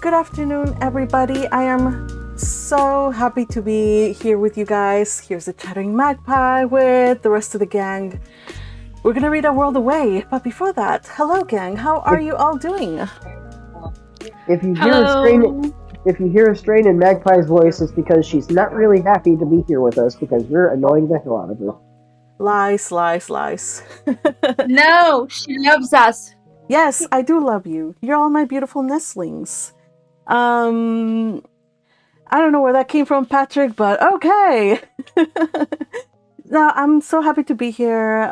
Good afternoon, everybody. I am so happy to be here with you guys. Here's a chattering magpie with the rest of the gang. We're gonna read A World Away, but before that, hello, gang. How are you all doing? If you hear a strain in Magpie's voice, it's because she's not really happy to be here with us because we're annoying the hell out of her. Lies, lies, lies. No, she loves us. Yes, I do love you. You're all my beautiful nestlings. I don't know where that came from, Patrick, but okay. Now, I'm so happy to be here.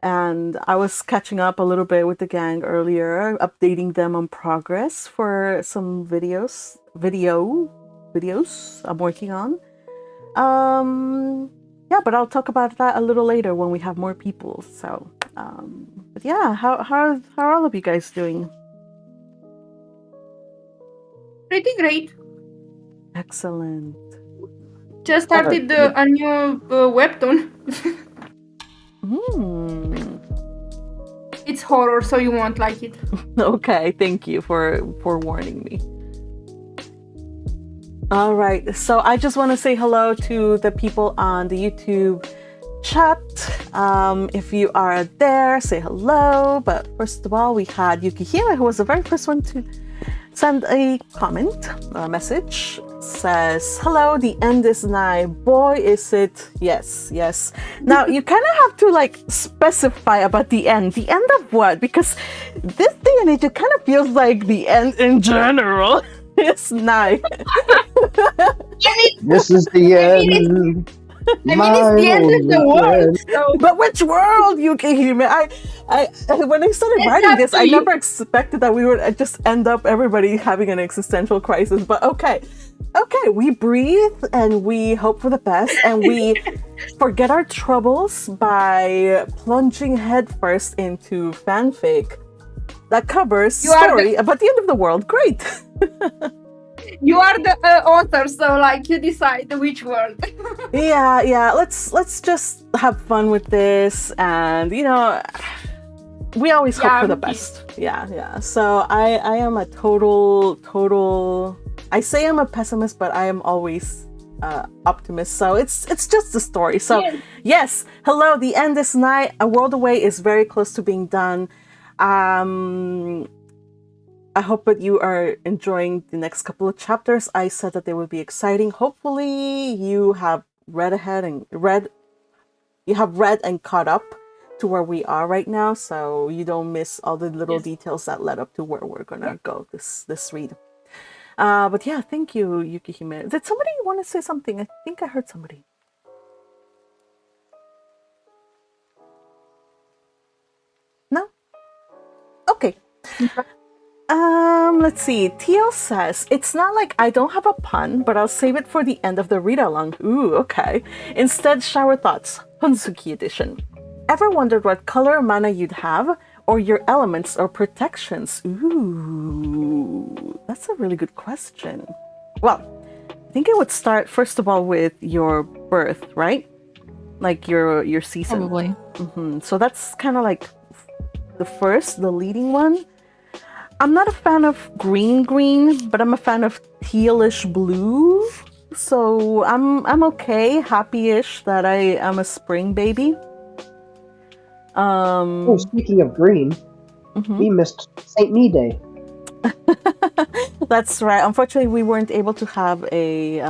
And I was catching up a little bit with the gang earlier, updating them on progress for some videos I'm working on. Yeah, but I'll talk about that a little later when we have more people. So, but yeah, how are all of you guys doing? Pretty great. Excellent. Just started a new webtoon. It's horror, so you won't like it. Okay, thank you for warning me. All right, so I just want to say hello to the people on the YouTube chat. If you are there, say hello. But first of all, we had Yukihira, who was the very first one to send a comment or a message. Says, hello, the end is nigh. Boy, is it. Yes. Now, you kind of have to specify about the end. The end of what? Because this day and age, it kind of feels like the end in general is nigh. This is the end. It's the end of the world. So. But which world, Yukihime? I when I started writing this, I never expected that we would just end up everybody having an existential crisis. But okay, we breathe and we hope for the best, and we forget our troubles by plunging headfirst into fanfic that covers story about the end of the world. Great. You are the author, so you decide which world. Yeah. Let's just have fun with this, and we always hope for the best. Yeah. So I am a total. I say I'm a pessimist, but I am always optimist. So it's just a story. So yes, hello. The end is nigh. A World Away is very close to being done. I hope that you are enjoying the next couple of chapters. I said that they would be exciting. Hopefully you have read and caught up to where we are right now, so you don't miss all the little details that led up to where we're gonna go this read. But yeah, thank you, Yukihime. Did somebody want to say something? I think I heard somebody. No? Okay. Let's see. Teal says, it's not like I don't have a pun, but I'll save it for the end of the read-along. Ooh, okay. Instead, shower thoughts. Honsuki edition. Ever wondered what color mana you'd have? Or your elements or protections? Ooh, that's a really good question. Well, I think it would start, first of all, with your birth, right? Like your season. Probably. So that's kind of like the leading one. I'm not a fan of green, but I'm a fan of tealish blue. So I'm okay, happy-ish that I am a spring baby. Speaking of green, we missed St. Me Day. That's right. Unfortunately, we weren't able to have a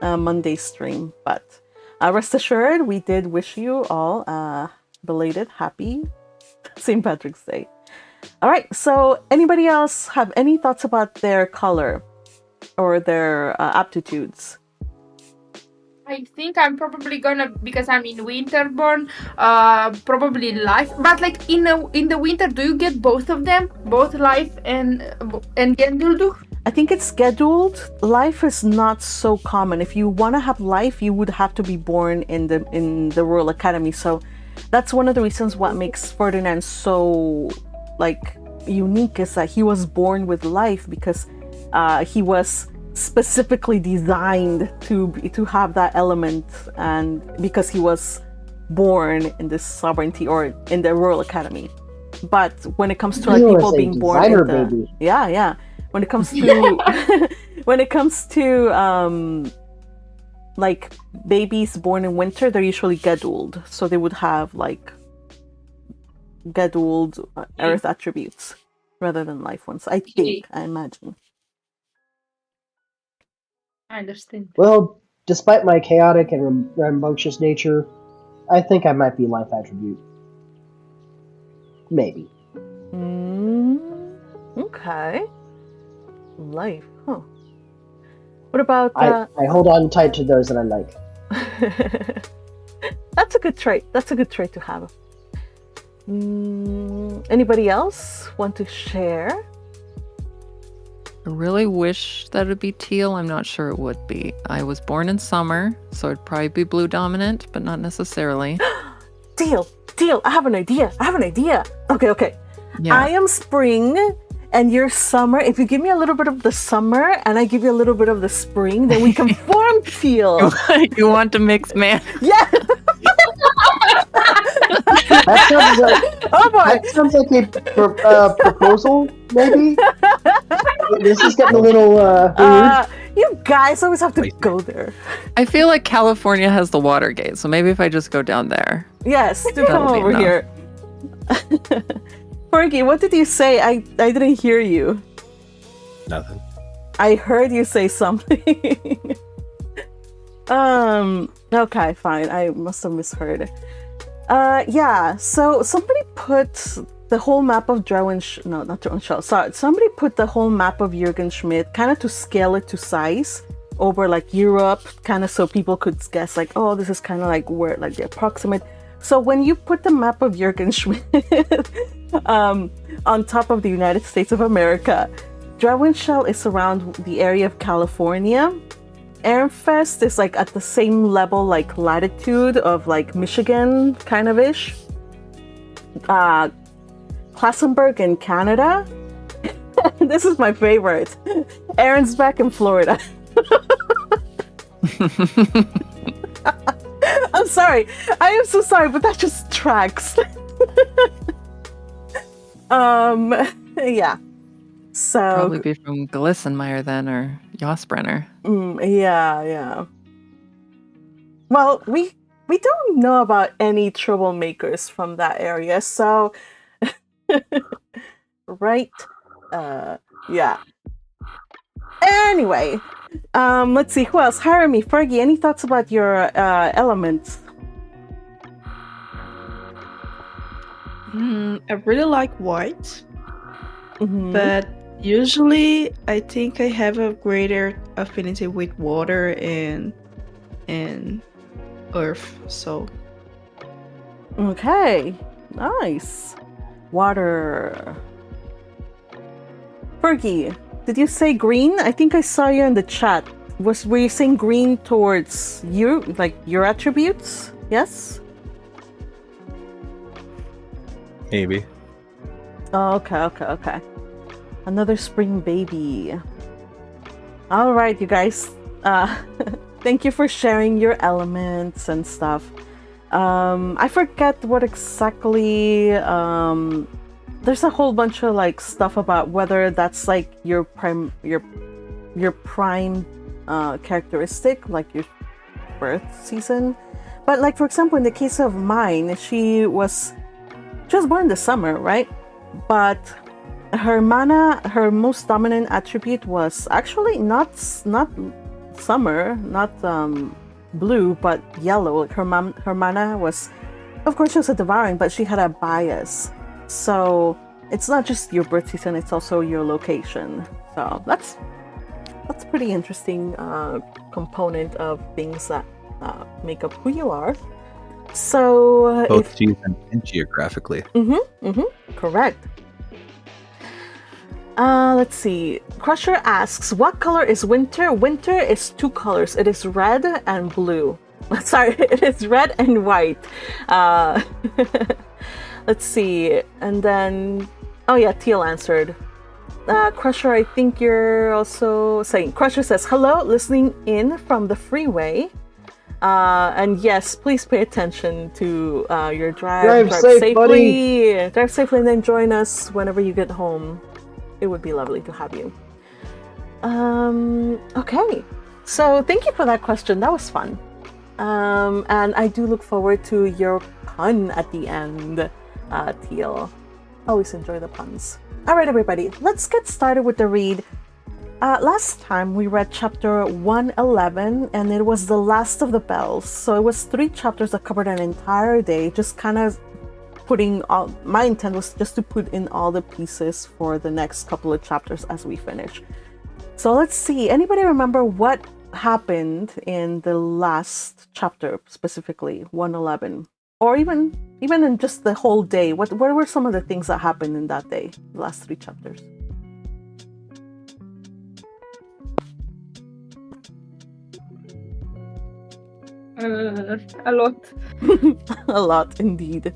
Monday stream, but rest assured, we did wish you all belated happy St. Patrick's Day. All right, so anybody else have any thoughts about their color or their aptitudes? I think I'm probably gonna, because I'm in winter born, probably life. But in the winter, do you get both of them, both life and Genduldu? I think it's scheduled. Life is not so common. If you want to have life, you would have to be born in the Royal Academy. So that's one of the reasons what makes Ferdinand so unique, is that he was born with life, because he was specifically designed to have that element, and because he was born in this sovereignty or in the Royal Academy. But when it comes to people being born in the, when it comes to when it comes to like babies born in winter, they're usually geduled, so they would have like geduled earth attributes rather than life ones. I imagine. I understand. Well, despite my chaotic and rambunctious nature, I think I might be life attribute. Maybe. Okay. Life, huh? What about? I hold on tight to those that I like. That's a good trait. That's a good trait to have. Anybody else want to share? I really wish that it would be teal. I'm not sure it would be. I was born in summer, so it'd probably be blue dominant, but not necessarily. Teal. I have an idea. Okay. Yeah. I am spring and you're summer. If you give me a little bit of the summer and I give you a little bit of the spring, then we can form teal. You want to mix, man? Yeah. That sounds like a proposal, maybe? This is getting a little weird. You guys always have to go there. I feel like California has the Watergate, so maybe if I just go down there. Yes, do come That'll be over enough. here. Fergie, what did you say? I didn't hear you. Nothing. I heard you say something. Okay, fine. I must have misheard. Yeah, so somebody put the whole map of somebody put the whole map of Jürgen Schmidt kind of to scale it to size over like Europe, kind of so people could guess like, oh, this is kind of like where like the approximate. So when you put the map of Jürgen Schmidt on top of the United States of America, Drowinshell is around the area of California. Ehrenfest is like at the same level, like latitude of like Michigan, kind of ish. Klassenberg in Canada. This is my favorite. Aaronsbeck in Florida. I'm sorry. I am so sorry, but that just tracks. Yeah. So Probably be from Glissenmeyer then, or Josbrenner. Yeah. Well, we don't know about any troublemakers from that area, so right? Yeah. Anyway, let's see who else. Haremy, Fergie, any thoughts about your elements? I really like white, but usually I think I have a greater affinity with water and earth. So Okay, nice. Water. Fergie, did you say green? I think I saw you in the chat. Were you saying green towards you, like your attributes? Yes? Maybe. Oh, okay. Another spring baby. All right, you guys. Thank you for sharing your elements and stuff. I forget what exactly. There's a whole bunch of like stuff about whether that's like your prime characteristic, like your birth season. But like for example, in the case of Myne, she was born in the summer, right? But her most dominant attribute was actually not summer, not blue, but yellow. Like her mana was, of course, she was a devouring, but she had a bias. So it's not just your birth season; it's also your location. So that's pretty interesting component of things that make up who you are. So Both season and geographically. Correct. Let's see. Crusher asks, what color is winter? Winter is two colors. It is red and blue. Sorry, it is red and white. Let's see. And then, oh yeah, Teal answered. Crusher, I think you're also saying. Crusher says, hello, listening in from the freeway. And yes, please pay attention to your drive. Drive safe, buddy. Drive safely and then join us whenever you get home. It would be lovely to have you. Okay. So thank you for that question. That was fun. And I do look forward to your pun at the end, Teal. Always enjoy the puns. All right, everybody, let's get started with the read. Last time we read chapter 111, and it was the last of the bells. So it was 3 chapters that covered an entire day, just kind of putting all. My intent was just to put in all the pieces for the next couple of chapters as we finish. So let's see. Anybody remember what happened in the last chapter, specifically 111, or even in just the whole day? What were some of the things that happened in that day, the last 3 chapters? A lot. A lot indeed.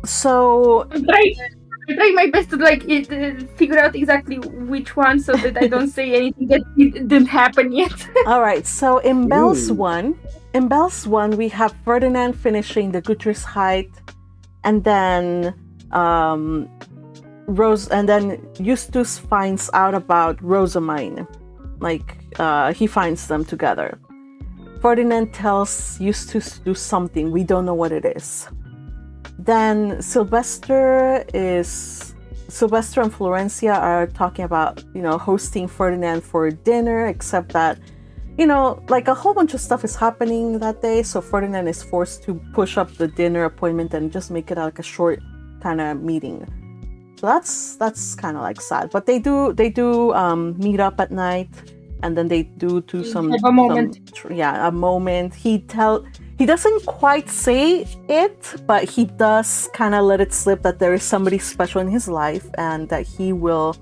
So I'm trying my best to figure out exactly which one, so that I don't say anything that didn't happen yet. all right, so in Bell's one, we have Ferdinand finishing the Guthries Height, and then Eustace finds out about Rosamine. He finds them together. Ferdinand tells Eustace to do something. We don't know what it is. Then Sylvester and Florencia are talking about, hosting Ferdinand for dinner, except that, a whole bunch of stuff is happening that day. So Ferdinand is forced to push up the dinner appointment and just make it a short kind of meeting. So that's kind of sad. But they do meet up at night, and then they do some a moment. A moment. He doesn't quite say it, but he does kind of let it slip that there is somebody special in his life, and that he will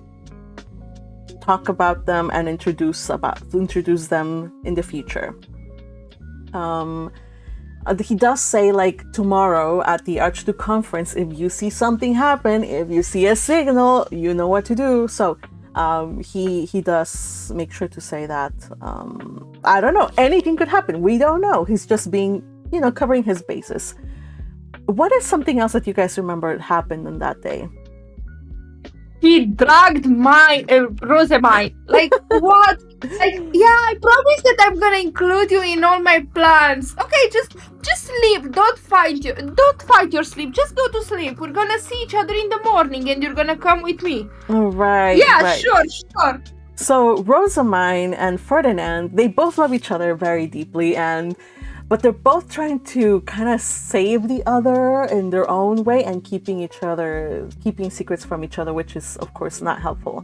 talk about them and introduce them in the future. He does say, tomorrow at the Archduke Conference, if you see something happen, if you see a signal, you know what to do. So he does make sure to say that. I don't know, anything could happen. We don't know. He's just being, covering his bases. What is something else that you guys remember happened on that day? He dragged Rosamine. What? I promise that I'm gonna include you in all my plans. Okay, just sleep. Don't fight your sleep. Just go to sleep. We're gonna see each other in the morning, and you're gonna come with me. All right. Yeah, right. Sure. So Rosamine and Ferdinand, they both love each other very deeply, but they're both trying to kind of save the other in their own way and keeping secrets from each other, which is of course not helpful.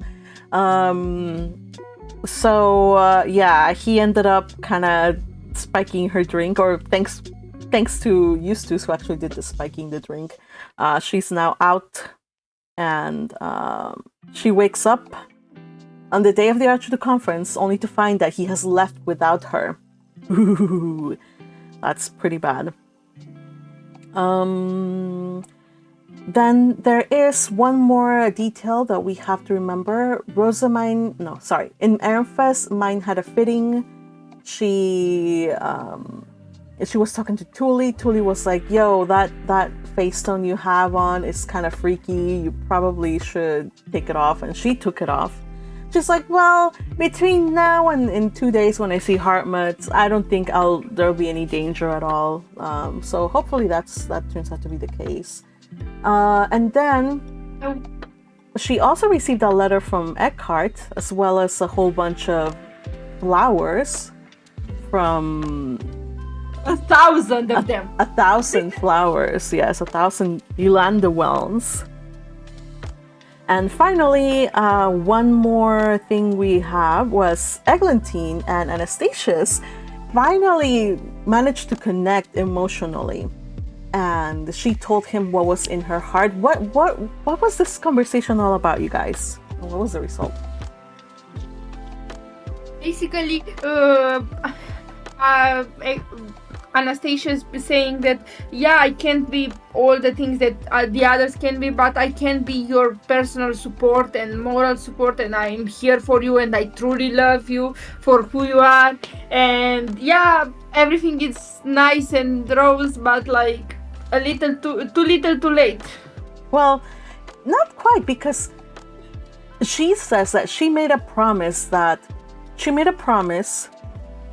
He ended up kind of spiking her drink, or thanks to Eustace, who actually did the spiking the drink. She's now out, and she wakes up on the day of the Archduke Conference only to find that he has left without her. Ooh, that's pretty bad. Then there is one more detail that we have to remember. In Ehrenfest, Myne had a fitting. She was talking to Thule. Thule was like, yo, that face stone you have on is kind of freaky. You probably should take it off. And she took it off. She's like, well, between now and in 2 days when I see Hartmut, I don't think there'll be any danger at all. So hopefully that turns out to be the case. And then she also received a letter from Eckhart, as well as a whole bunch of flowers from 1,000 of them. 1,000 flowers, yes, 1,000 Eulandewelns. And finally, one more thing we have was Eglantine and Anastasius finally managed to connect emotionally. And she told him what was in her heart. What was this conversation all about, you guys? What was the result? Basically, Anastasia's saying that, I can't be all the things that the others can be, but I can be your personal support and moral support, and I'm here for you, and I truly love you for who you are. And everything is nice and rose, but a little too little too late. Well, not quite, because she says that she made a promise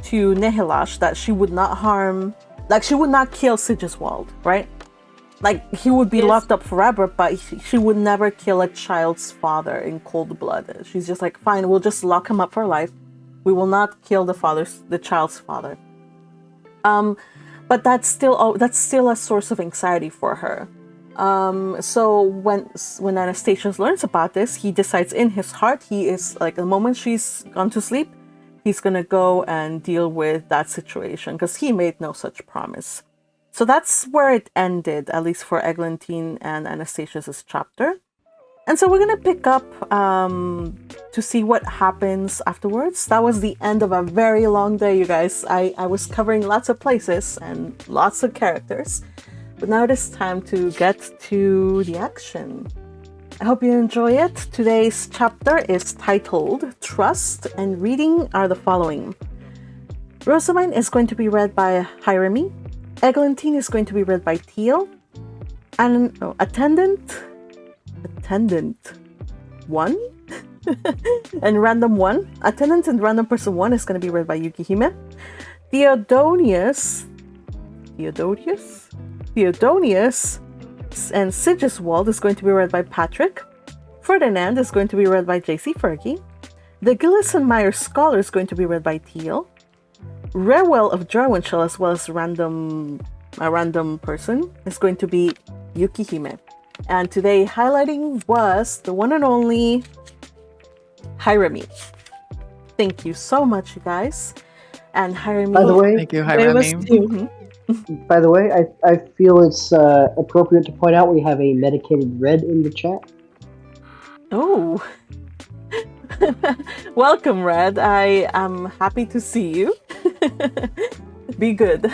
to Nihelash that she would not harm, like she would not kill Sigiswald, right? Like he would be locked up forever, but she would never kill a child's father in cold blood. She's just like, fine, we'll just lock him up for life. We will not kill the child's father. But that's still a source of anxiety for her. So when Anastasius learns about this, he decides in his heart, he is like, the moment she's gone to sleep, he's gonna go and deal with that situation because he made no such promise. So that's where it ended, at least for Eglantine and Anastasius's chapter. And so we're gonna pick up to see what happens afterwards. That was the end of a very long day, you guys. I was covering lots of places and lots of characters. But now it is time to get to the action. I hope you enjoy it. Today's chapter is titled Trust, and reading are the following. Rosamine is going to be read by Hirami. Eglantine is going to be read by Teal. And Attendant 1 and Random 1. Attendant and Random Person 1 is going to be read by Yukihime. Theodonius and Sigiswald is going to be read by Patrick. Ferdinand is going to be read by JC Fergie. The Gillis and Meyer Scholar is going to be read by Teal. Rewell of Jarwinshall, as well as a random person, is going to be Yukihime. And today highlighting was the one and only Hirami. Thank you so much, you guys. And Hirami. By the way, Thank you, Hirami. By the way, I feel it's appropriate to point out we have a medicated red in the chat. Oh. Welcome, Red. I am happy to see you. Be good.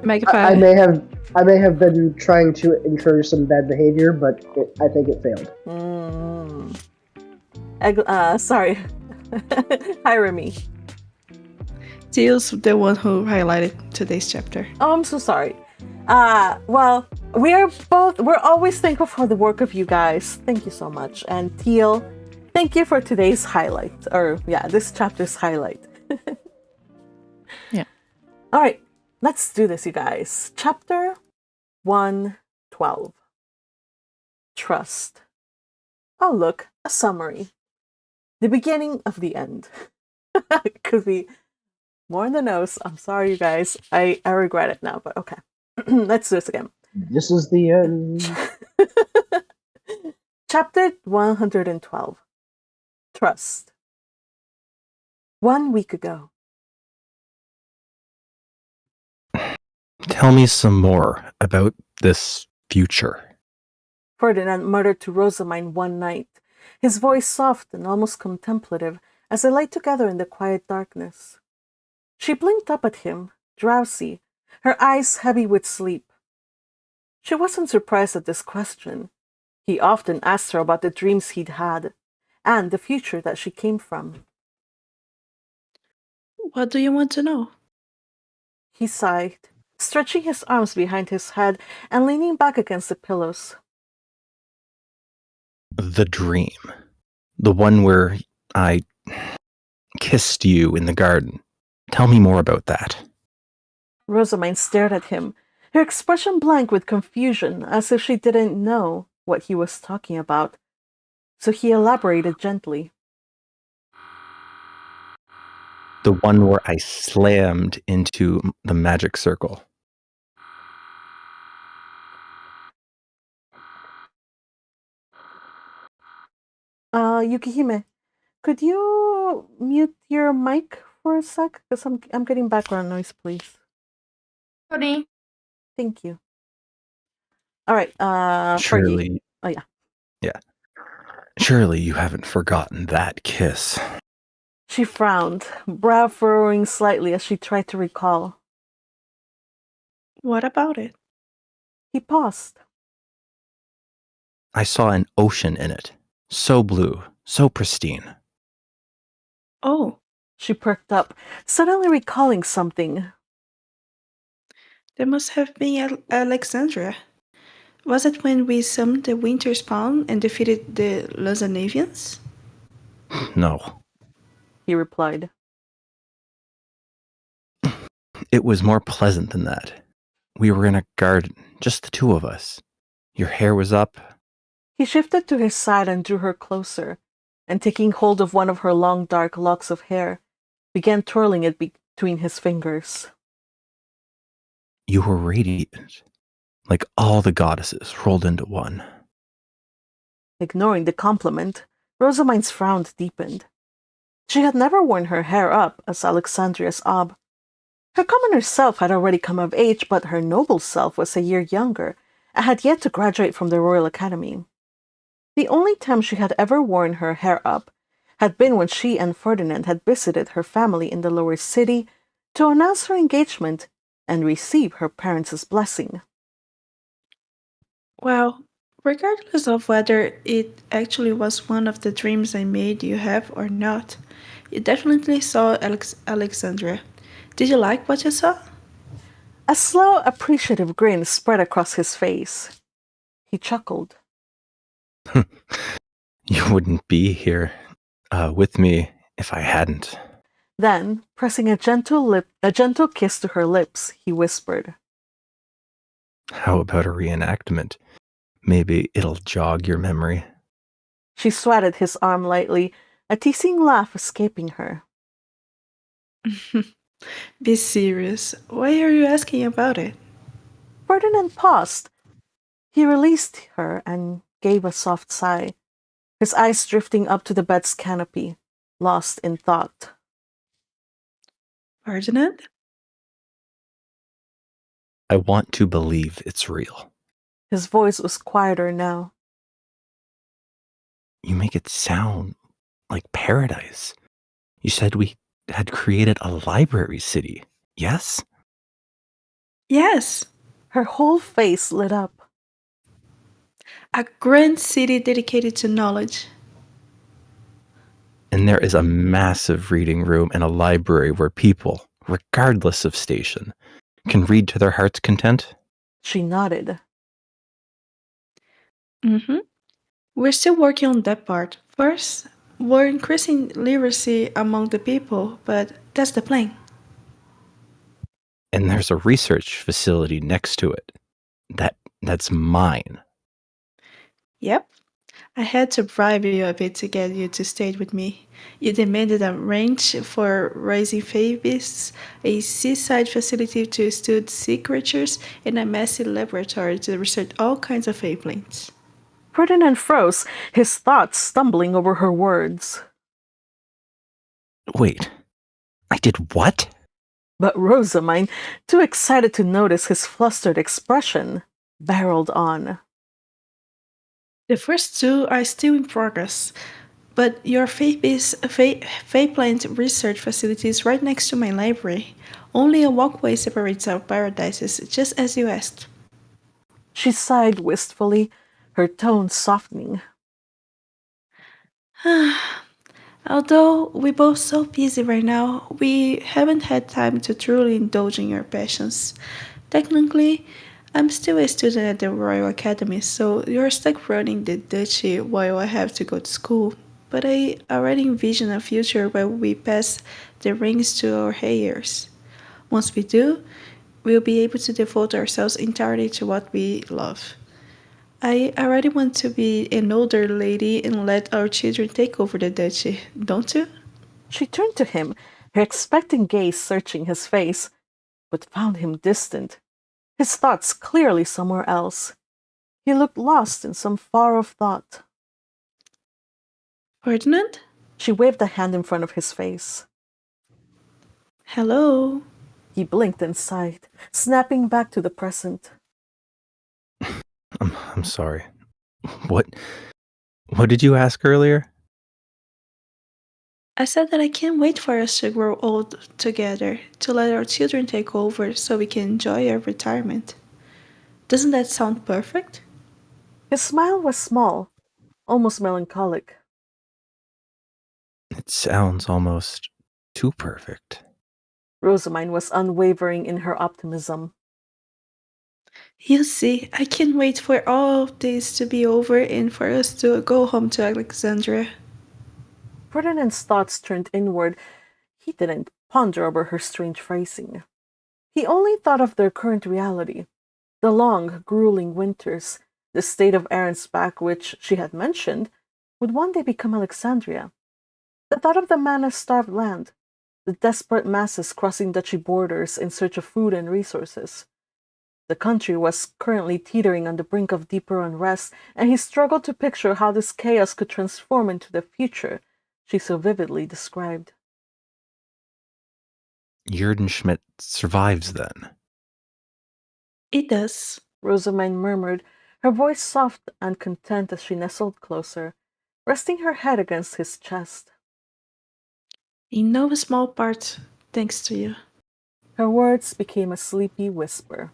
I may have been trying to encourage some bad behavior, but I think it failed. Sorry. Hirami. Teal's the one who highlighted today's chapter. Oh, I'm so sorry. Well, we're always thankful for the work of you guys. Thank you so much. And Teal, thank you for today's highlight. This chapter's highlight. Yeah. All right, let's do this, you guys. Chapter 112. Trust. Oh, look, a summary. The beginning of the end. Could be more in the nose. I'm sorry, you guys. I regret it now, but okay. Let's do this again. This is the end. Chapter 112. Trust. 1 week ago. Tell me some more about this future. Ferdinand muttered to Rosamine one night, his voice soft and almost contemplative as they lay together in the quiet darkness. She blinked up at him, drowsy, her eyes heavy with sleep. She wasn't surprised at this question. He often asked her about the dreams he'd had, and the future that she came from. What do you want to know? He sighed, stretching his arms behind his head and leaning back against the pillows. The dream. The one where I kissed you in the garden. Tell me more about that. Rosamine stared at him, her expression blank with confusion, as if she didn't know what he was talking about. So he elaborated gently. The one where I slammed into the magic circle. Yukihime, could you mute your mic for a sec? Because I'm getting background noise, please. Sorry. Thank you. All right, Surely. Fergie. Oh, yeah. Yeah. Surely you haven't forgotten that kiss. She frowned, brow furrowing slightly as she tried to recall. What about it? He paused. I saw an ocean in it. So blue, so pristine. Oh, She perked up, suddenly recalling something. that must have been Alexandria. Was it when we summoned the winter spawn and defeated the Lausannavians? No, he replied. it was more pleasant than that. We were in a garden, just the two of us. Your hair was up. He shifted to his side and drew her closer, and taking hold of one of her long dark locks of hair, began twirling it between his fingers. You were radiant, like all the goddesses rolled into one. Ignoring the compliment, Rosamine's frown deepened. She had never worn her hair up as Alexandria's Ob. Her commoner self had already come of age, but her noble self was a year younger and had yet to graduate from the Royal Academy. The only time she had ever worn her hair up had been when she and Ferdinand had visited her family in the lower city to announce her engagement and receive her parents' blessing. Well, regardless of whether it actually was one of the dreams I made you have or not, you definitely saw Alexandria. Did you like what you saw? A slow, appreciative grin spread across his face. He chuckled. You wouldn't be here with me if I hadn't. Then, pressing a gentle kiss to her lips, he whispered, How about a reenactment? Maybe it'll jog your memory. She swatted his arm lightly, a teasing laugh escaping her. Be serious. Why are you asking about it? Ferdinand paused. He released her and gave a soft sigh, his eyes drifting up to the bed's canopy, lost in thought. Ferdinand? I want to believe it's real. His voice was quieter now. You make it sound like paradise. You said we had created a library city, yes? Yes. Her whole face lit up. A grand city dedicated to knowledge. And there is a massive reading room and a library where people, regardless of station, can read to their heart's content? She nodded. Mm-hmm. We're still working on that part. First, we're increasing literacy among the people, but that's the plan. And there's a research facility next to it. That's mine. Yep. I had to bribe you a bit to get you to stay with me. You demanded a ranch for raising fae beasts, a seaside facility to study sea creatures, and a massive laboratory to research all kinds of fae plants. Ferdinand froze, his thoughts stumbling over her words. Wait, I did what? But Rosamine, too excited to notice his flustered expression, barreled on. The first two are still in progress, but your fae plant research facility is right next to my library. Only a walkway separates our paradises, just as you asked. She sighed wistfully, her tone softening. Although we're both so busy right now, we haven't had time to truly indulge in your passions. Technically, I'm still a student at the Royal Academy, so you're stuck running the duchy while I have to go to school. But I already envision a future where we pass the rings to our heirs. Once we do, we'll be able to devote ourselves entirely to what we love. I already want to be an older lady and let our children take over the duchy, don't you? She turned to him, her expectant gaze searching his face, but found him distant, his thoughts clearly somewhere else. He looked lost in some far-off thought. Ferdinand? She waved a hand in front of his face. Hello? He blinked and sighed, snapping back to the present. I'm sorry. What did you ask earlier? I said that I can't wait for us to grow old together, to let our children take over so we can enjoy our retirement. Doesn't that sound perfect? His smile was small, almost melancholic. It sounds almost too perfect. Rosamine was unwavering in her optimism. You see, I can't wait for all of this to be over and for us to go home to Alexandria. Ferdinand's thoughts turned inward. He didn't ponder over her strange phrasing. He only thought of their current reality, the long, grueling winters, the state of Aaron's back, which she had mentioned, would one day become Alexandria. The thought of the mana-starved land, the desperate masses crossing duchy borders in search of food and resources. The country was currently teetering on the brink of deeper unrest, and he struggled to picture how this chaos could transform into the future she so vividly described. Schmidt survives then. It does. Rosamond murmured, her voice soft and content as she nestled closer, resting her head against his chest. In no small part, thanks to you. Her words became a sleepy whisper.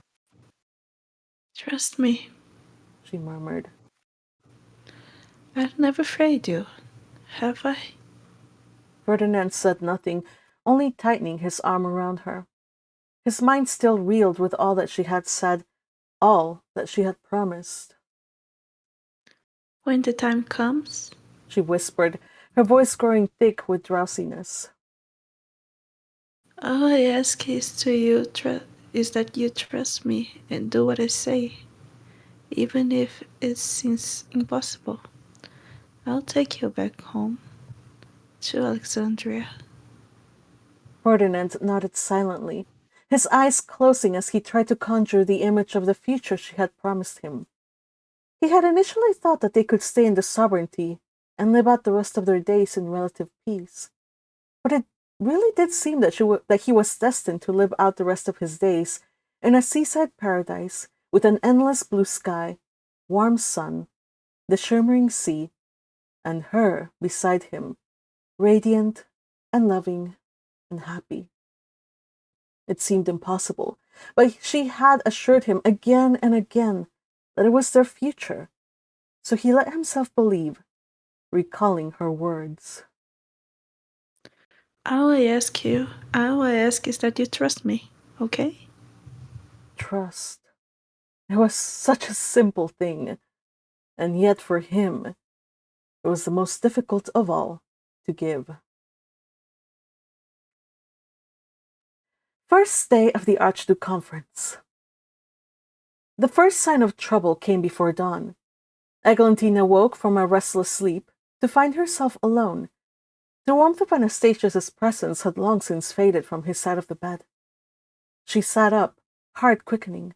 Trust me, She murmured. I've never afraid you, have I? Ferdinand said nothing, only tightening his arm around her. His mind still reeled with all that she had said, all that she had promised. When the time comes, She whispered, her voice growing thick with drowsiness. all I ask is that you trust me and do what I say, even if it seems impossible. I'll take you back home to Alexandria. Ferdinand nodded silently, his eyes closing as he tried to conjure the image of the future she had promised him. He had initially thought that they could stay in the sovereignty and live out the rest of their days in relative peace. But it really did seem that he was destined to live out the rest of his days in a seaside paradise with an endless blue sky, warm sun, the shimmering sea, and her beside him, radiant and loving and happy. It seemed impossible, but she had assured him again and again that it was their future, so he let himself believe, recalling her words. All I ask is that you trust me, okay? Trust. It was such a simple thing, and yet for him, it was the most difficult of all to give. First day of the Archduke Conference. The first sign of trouble came before dawn. Eglantine awoke from a restless sleep to find herself alone. The warmth of Anastasius's presence had long since faded from his side of the bed. She sat up, heart quickening,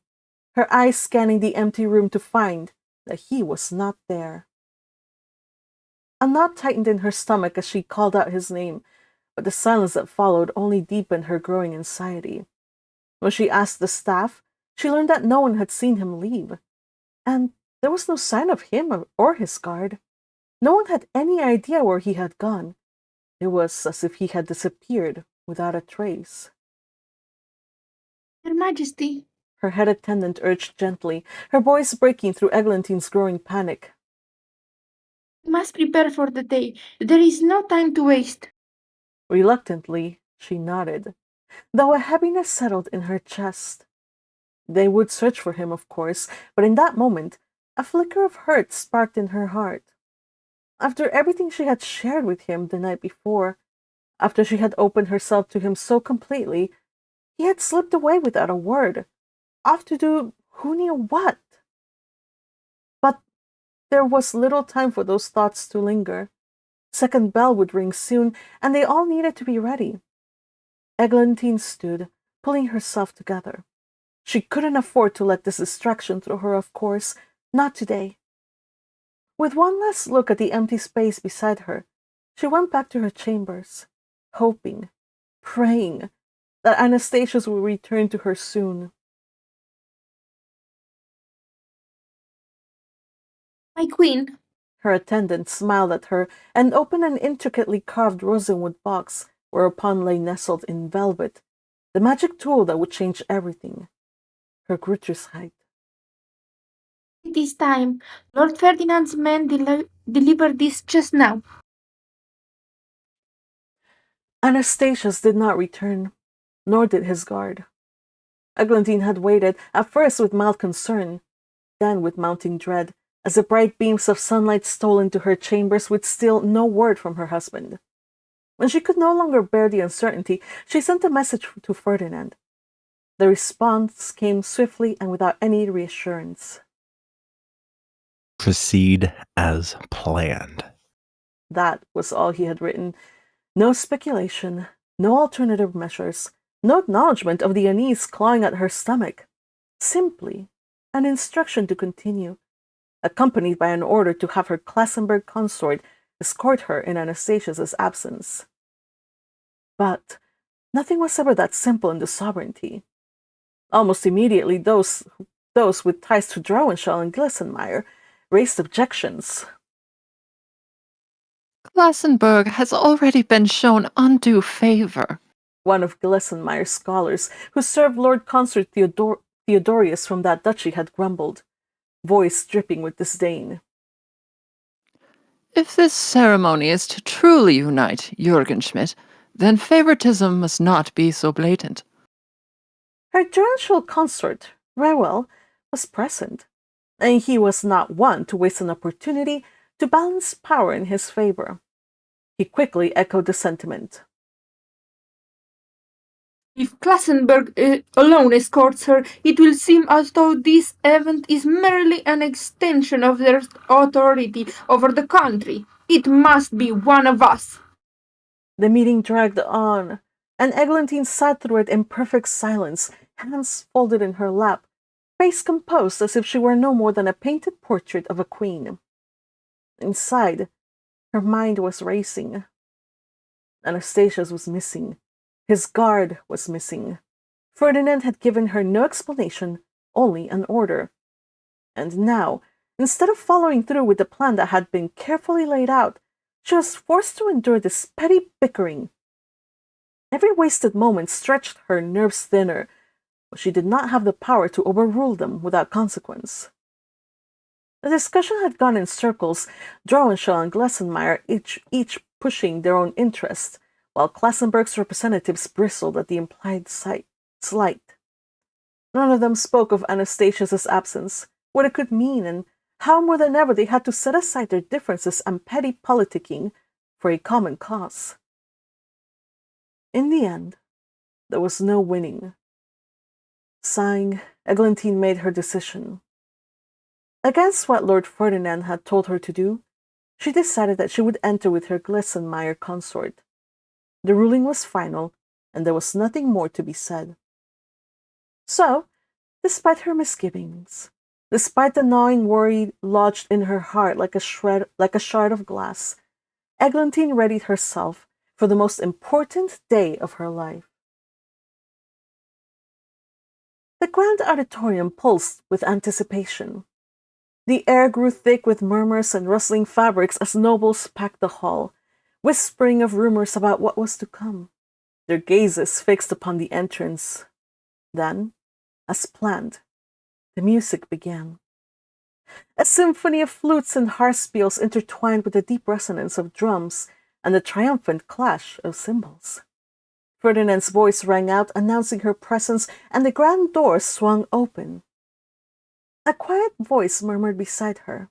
her eyes scanning the empty room to find that he was not there. A knot tightened in her stomach as she called out his name, but the silence that followed only deepened her growing anxiety. When she asked the staff, she learned that no one had seen him leave, and there was no sign of him or his guard. No one had any idea where he had gone. It was as if he had disappeared without a trace. Your Majesty. Her head attendant urged gently, her voice breaking through Eglantine's growing panic. You must prepare for the day. There is no time to waste. Reluctantly, she nodded, though a heaviness settled in her chest. They would search for him, of course, but in that moment, a flicker of hurt sparked in her heart. After everything she had shared with him the night before, after she had opened herself to him so completely, he had slipped away without a word, off to do who knew what. But there was little time for those thoughts to linger. Second bell would ring soon, and they all needed to be ready. Eglantine stood, pulling herself together. She couldn't afford to let this distraction throw her off course, not today. With one last look at the empty space beside her, she went back to her chambers, hoping, praying, that Anastasius would return to her soon. My queen. Her attendant smiled at her and opened an intricately carved rosewood box whereupon lay nestled in velvet the magic tool that would change everything. Her Grutrusheit. It is time. Lord Ferdinand's men delivered this just now. Anastasius did not return, nor did his guard. Eglantine had waited, at first with mild concern, then with mounting dread, as the bright beams of sunlight stole into her chambers with still no word from her husband. When she could no longer bear the uncertainty, she sent a message to Ferdinand. The response came swiftly and without any reassurance. Proceed as planned. That was all he had written. No speculation, no alternative measures, no acknowledgement of the unease clawing at her stomach. Simply an instruction to continue, accompanied by an order to have her Klassenberg consort escort her in Anastasia's absence. But nothing was ever that simple in the sovereignty. Almost immediately, those with ties to Drowenshall and Glissenmeyer raised objections. Klassenberg has already been shown undue favor. One of Glissenmeyer's scholars, who served Lord Consort Theodorius from that duchy, had grumbled, voice dripping with disdain. If this ceremony is to truly unite Jürgenschmidt, then favoritism must not be so blatant. Her Drowenshall consort, Rewell, was present, and he was not one to waste an opportunity to balance power in his favor. He quickly echoed the sentiment. If Klassenberg alone escorts her, it will seem as though this event is merely an extension of their authority over the country. It must be one of us. The meeting dragged on, and Eglantine sat through it in perfect silence, hands folded in her lap, face composed as if she were no more than a painted portrait of a queen. Inside, her mind was racing. Anastasia's was missing. His guard was missing. Ferdinand had given her no explanation, only an order. And now, instead of following through with the plan that had been carefully laid out, she was forced to endure this petty bickering. Every wasted moment stretched her nerves thinner, but she did not have the power to overrule them without consequence. The discussion had gone in circles, Drowenshall and Glissenmeyer each pushing their own interest, while Klassenberg's representatives bristled at the implied slight. None of them spoke of Anastasia's absence, what it could mean, and how more than ever they had to set aside their differences and petty politicking for a common cause. In the end, there was no winning. Sighing, Eglantine made her decision. Against what Lord Ferdinand had told her to do, she decided that she would enter with her Glissenmeyer consort. The ruling was final, and there was nothing more to be said. So, despite her misgivings, despite the gnawing worry lodged in her heart like a shard of glass, Eglantine readied herself for the most important day of her life. The grand auditorium pulsed with anticipation. The air grew thick with murmurs and rustling fabrics as nobles packed the hall, whispering of rumors about what was to come, their gazes fixed upon the entrance. Then, as planned, the music began. A symphony of flutes and harpspeals intertwined with the deep resonance of drums and the triumphant clash of cymbals. Ferdinand's voice rang out, announcing her presence, and the grand doors swung open. A quiet voice murmured beside her.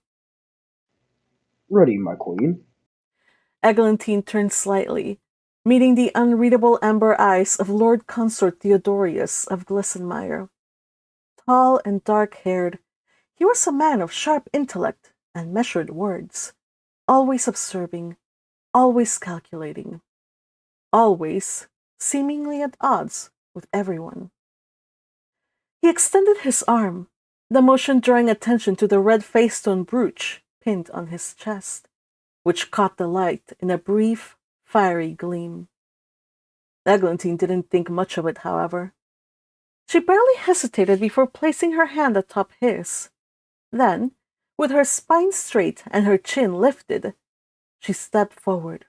Ready, my queen. Eglantine turned slightly, meeting the unreadable amber eyes of Lord Consort Theodorius of Glissenmeyer. Tall and dark-haired, he was a man of sharp intellect and measured words, always observing, always calculating, always seemingly at odds with everyone. He extended his arm, the motion drawing attention to the red facestone brooch pinned on his chest, which caught the light in a brief, fiery gleam. Eglantine didn't think much of it, however. She barely hesitated before placing her hand atop his. Then, with her spine straight and her chin lifted, she stepped forward.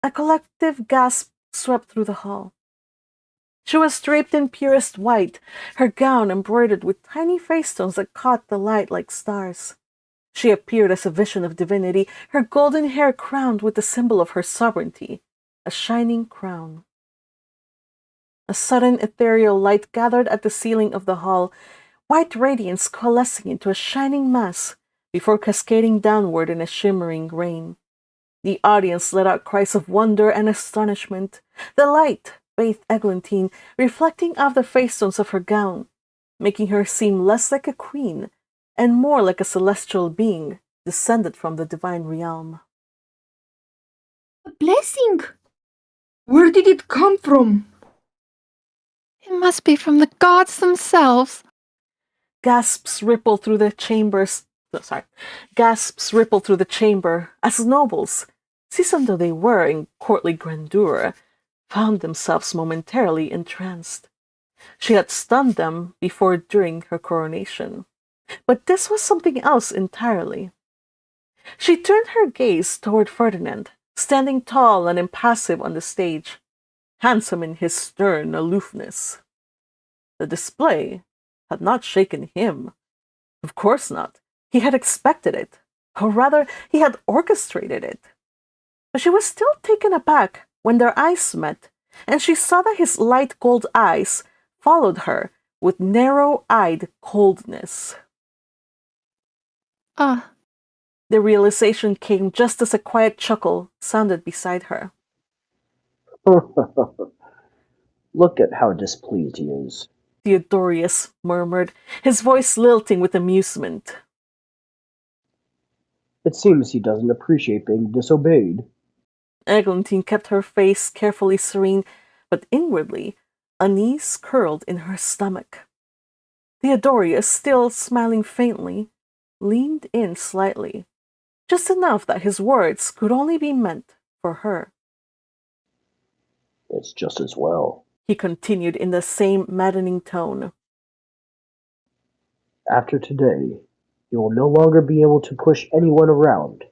A collective gasp swept through the hall. She was draped in purest white, her gown embroidered with tiny facestones that caught the light like stars. She appeared as a vision of divinity, her golden hair crowned with the symbol of her sovereignty, a shining crown. A sudden ethereal light gathered at the ceiling of the hall, white radiance coalescing into a shining mass before cascading downward in a shimmering rain. The audience let out cries of wonder and astonishment. The light bathed Eglantine, reflecting off the facestones of her gown, making her seem less like a queen and more like a celestial being descended from the divine realm. A blessing! Where did it come from? It must be from the gods themselves. Gasps rippled through the chambers. Gasps rippled through the chamber as nobles, seasoned though they were in courtly grandeur, found themselves momentarily entranced. She had stunned them before during her coronation, but this was something else entirely. She turned her gaze toward Ferdinand, standing tall and impassive on the stage, handsome in his stern aloofness. The display had not shaken him. Of course not. He had expected it, or rather, he had orchestrated it. But she was still taken aback when their eyes met, and she saw that his light gold eyes followed her with narrow-eyed coldness. Ah, The realization came just as a quiet chuckle sounded beside her. Look at how displeased he is. Theodorius murmured, his voice lilting with amusement. It seems he doesn't appreciate being disobeyed. Eglantine kept her face carefully serene, but inwardly, unease curled in her stomach. Theodorius, still smiling faintly, leaned in slightly, just enough that his words could only be meant for her. It's just as well. He continued in the same maddening tone. After today, you will no longer be able to push anyone around.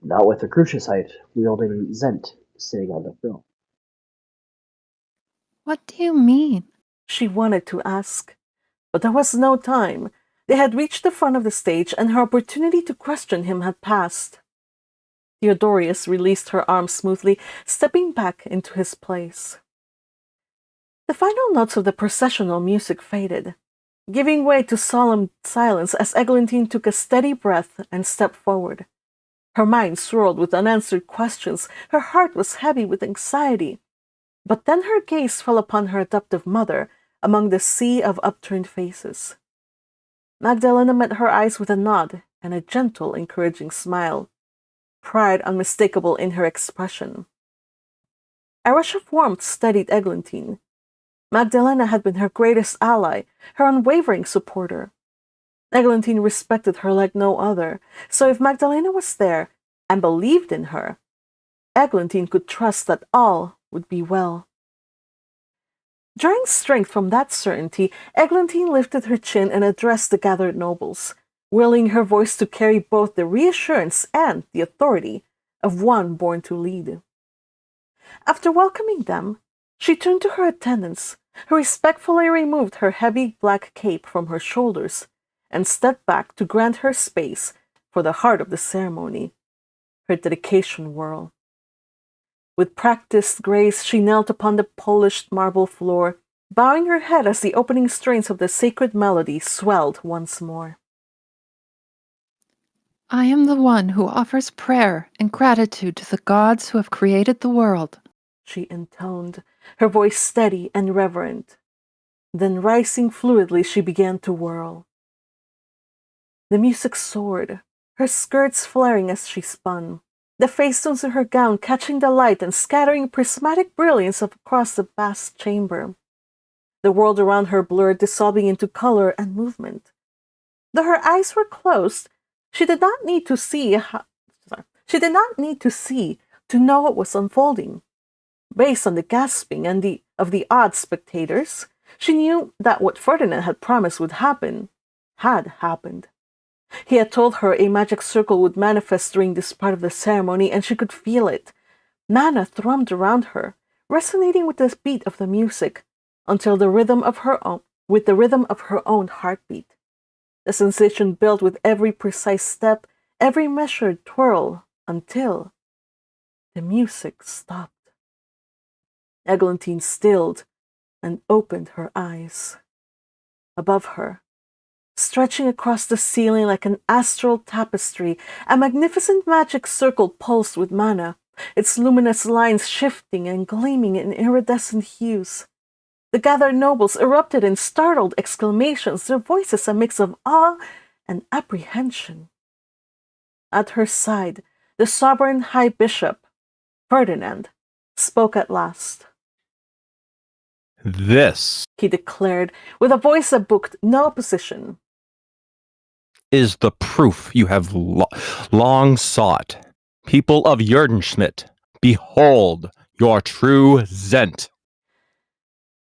Not with the Cruciusite wielding Zent sitting on the throne. what do you mean? She wanted to ask, but there was no time. They had reached the front of the stage, and her opportunity to question him had passed. Theodorius released her arm smoothly, stepping back into his place. The final notes of the processional music faded, giving way to solemn silence as Eglantine took a steady breath and stepped forward. Her mind swirled with unanswered questions, her heart was heavy with anxiety. But then her gaze fell upon her adoptive mother among the sea of upturned faces. Magdalena met her eyes with a nod and a gentle, encouraging smile, pride unmistakable in her expression. A rush of warmth steadied Eglantine. Magdalena had been her greatest ally, her unwavering supporter. Eglantine respected her like no other, so if Magdalena was there and believed in her, Eglantine could trust that all would be well. Drawing strength from that certainty, Eglantine lifted her chin and addressed the gathered nobles, willing her voice to carry both the reassurance and the authority of one born to lead. After welcoming them, she turned to her attendants, who respectfully removed her heavy black cape from her shoulders and stepped back to grant her space for the heart of the ceremony, her dedication whirl. With practiced grace, she knelt upon the polished marble floor, bowing her head as the opening strains of the sacred melody swelled once more. I am the one who offers prayer and gratitude to the gods who have created the world, she intoned, her voice steady and reverent. Then, rising fluidly, she began to whirl. The music soared, her skirts flaring as she spun, the facestones in her gown catching the light and scattering prismatic brilliance across the vast chamber. The world around her blurred, dissolving into color and movement. Though her eyes were closed, she did not need to see to know what was unfolding. Based on the gasping of the odd spectators, she knew that what Ferdinand had promised would happen had happened. He had told her a magic circle would manifest during this part of the ceremony, and she could feel it. Mana thrummed around her, resonating with the beat of the music, until with the rhythm of her own heartbeat. The sensation built with every precise step, every measured twirl, until the music stopped. Eglantine stilled and opened her eyes. Above her, stretching across the ceiling like an astral tapestry, a magnificent magic circle pulsed with mana, its luminous lines shifting and gleaming in iridescent hues. The gathered nobles erupted in startled exclamations, their voices a mix of awe and apprehension. At her side, the sovereign high bishop, Ferdinand, spoke at last. This He declared, with a voice that booked no opposition. is the proof you have long sought. People of Jordenschmidt, behold your true Zent.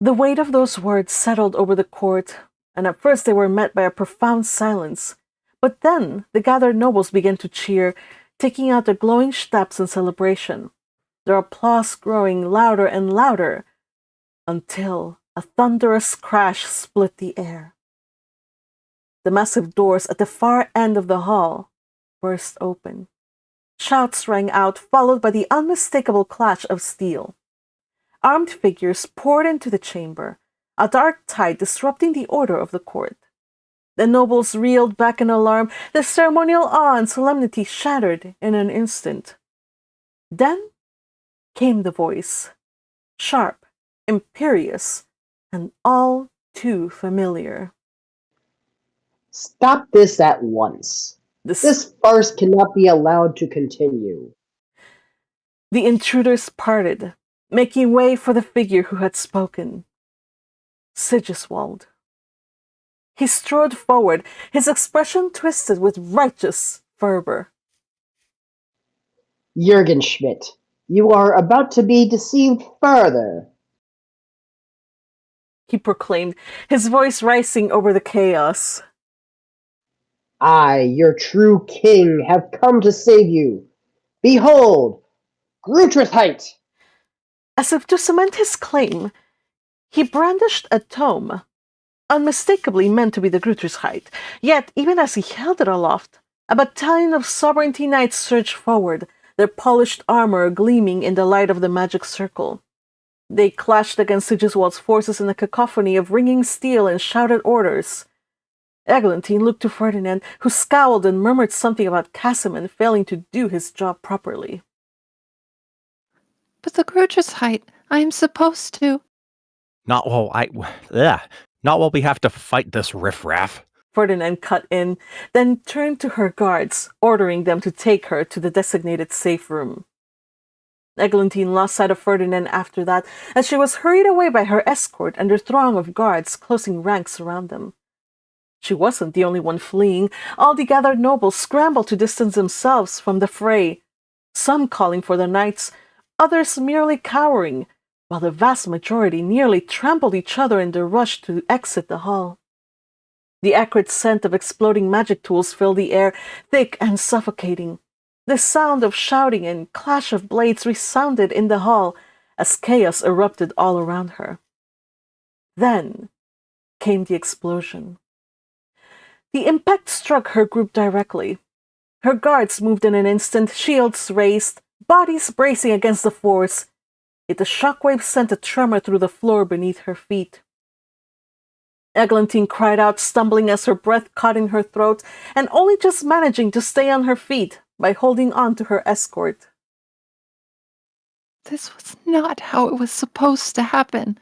The weight of those words settled over the court, and at first they were met by a profound silence. But then the gathered nobles began to cheer, taking out their glowing steps in celebration, their applause growing louder and louder, until a thunderous crash split the air. The massive doors at the far end of the hall burst open. Shouts rang out, followed by the unmistakable clash of steel. Armed figures poured into the chamber, a dark tide disrupting the order of the court. The nobles reeled back in alarm, their ceremonial awe and solemnity shattered in an instant. Then came the voice, sharp, imperious, and all too familiar. Stop this at once. This farce cannot be allowed to continue. The intruders parted, making way for the figure who had spoken. Sigiswald. He strode forward, his expression twisted with righteous fervor. Jorgenschmidt, you are about to be deceived further, he proclaimed, his voice rising over the chaos. I, your true king, have come to save you. Behold, Grutrithheit! As if to cement his claim, he brandished a tome, unmistakably meant to be the Grutrithheit. Yet, even as he held it aloft, a battalion of sovereignty knights surged forward, their polished armor gleaming in the light of the magic circle. They clashed against Sigiswald's forces in a cacophony of ringing steel and shouted orders. Eglantine looked to Ferdinand, who scowled and murmured something about Casimir failing to do his job properly. But the Grutrithheit, I am supposed to. Not while we have to fight this riffraff. Ferdinand cut in, then turned to her guards, ordering them to take her to the designated safe room. Eglantine lost sight of Ferdinand after that, as she was hurried away by her escort and their throng of guards closing ranks around them. She wasn't the only one fleeing. All the gathered nobles scrambled to distance themselves from the fray, some calling for the knights, others merely cowering, while the vast majority nearly trampled each other in their rush to exit the hall. The acrid scent of exploding magic tools filled the air, thick and suffocating. The sound of shouting and clash of blades resounded in the hall as chaos erupted all around her. Then came the explosion. The impact struck her group directly. Her guards moved in an instant, shields raised, bodies bracing against the force, yet the shockwave sent a tremor through the floor beneath her feet. Eglantine cried out, stumbling as her breath caught in her throat, and only just managing to stay on her feet by holding on to her escort. This was not how it was supposed to happen.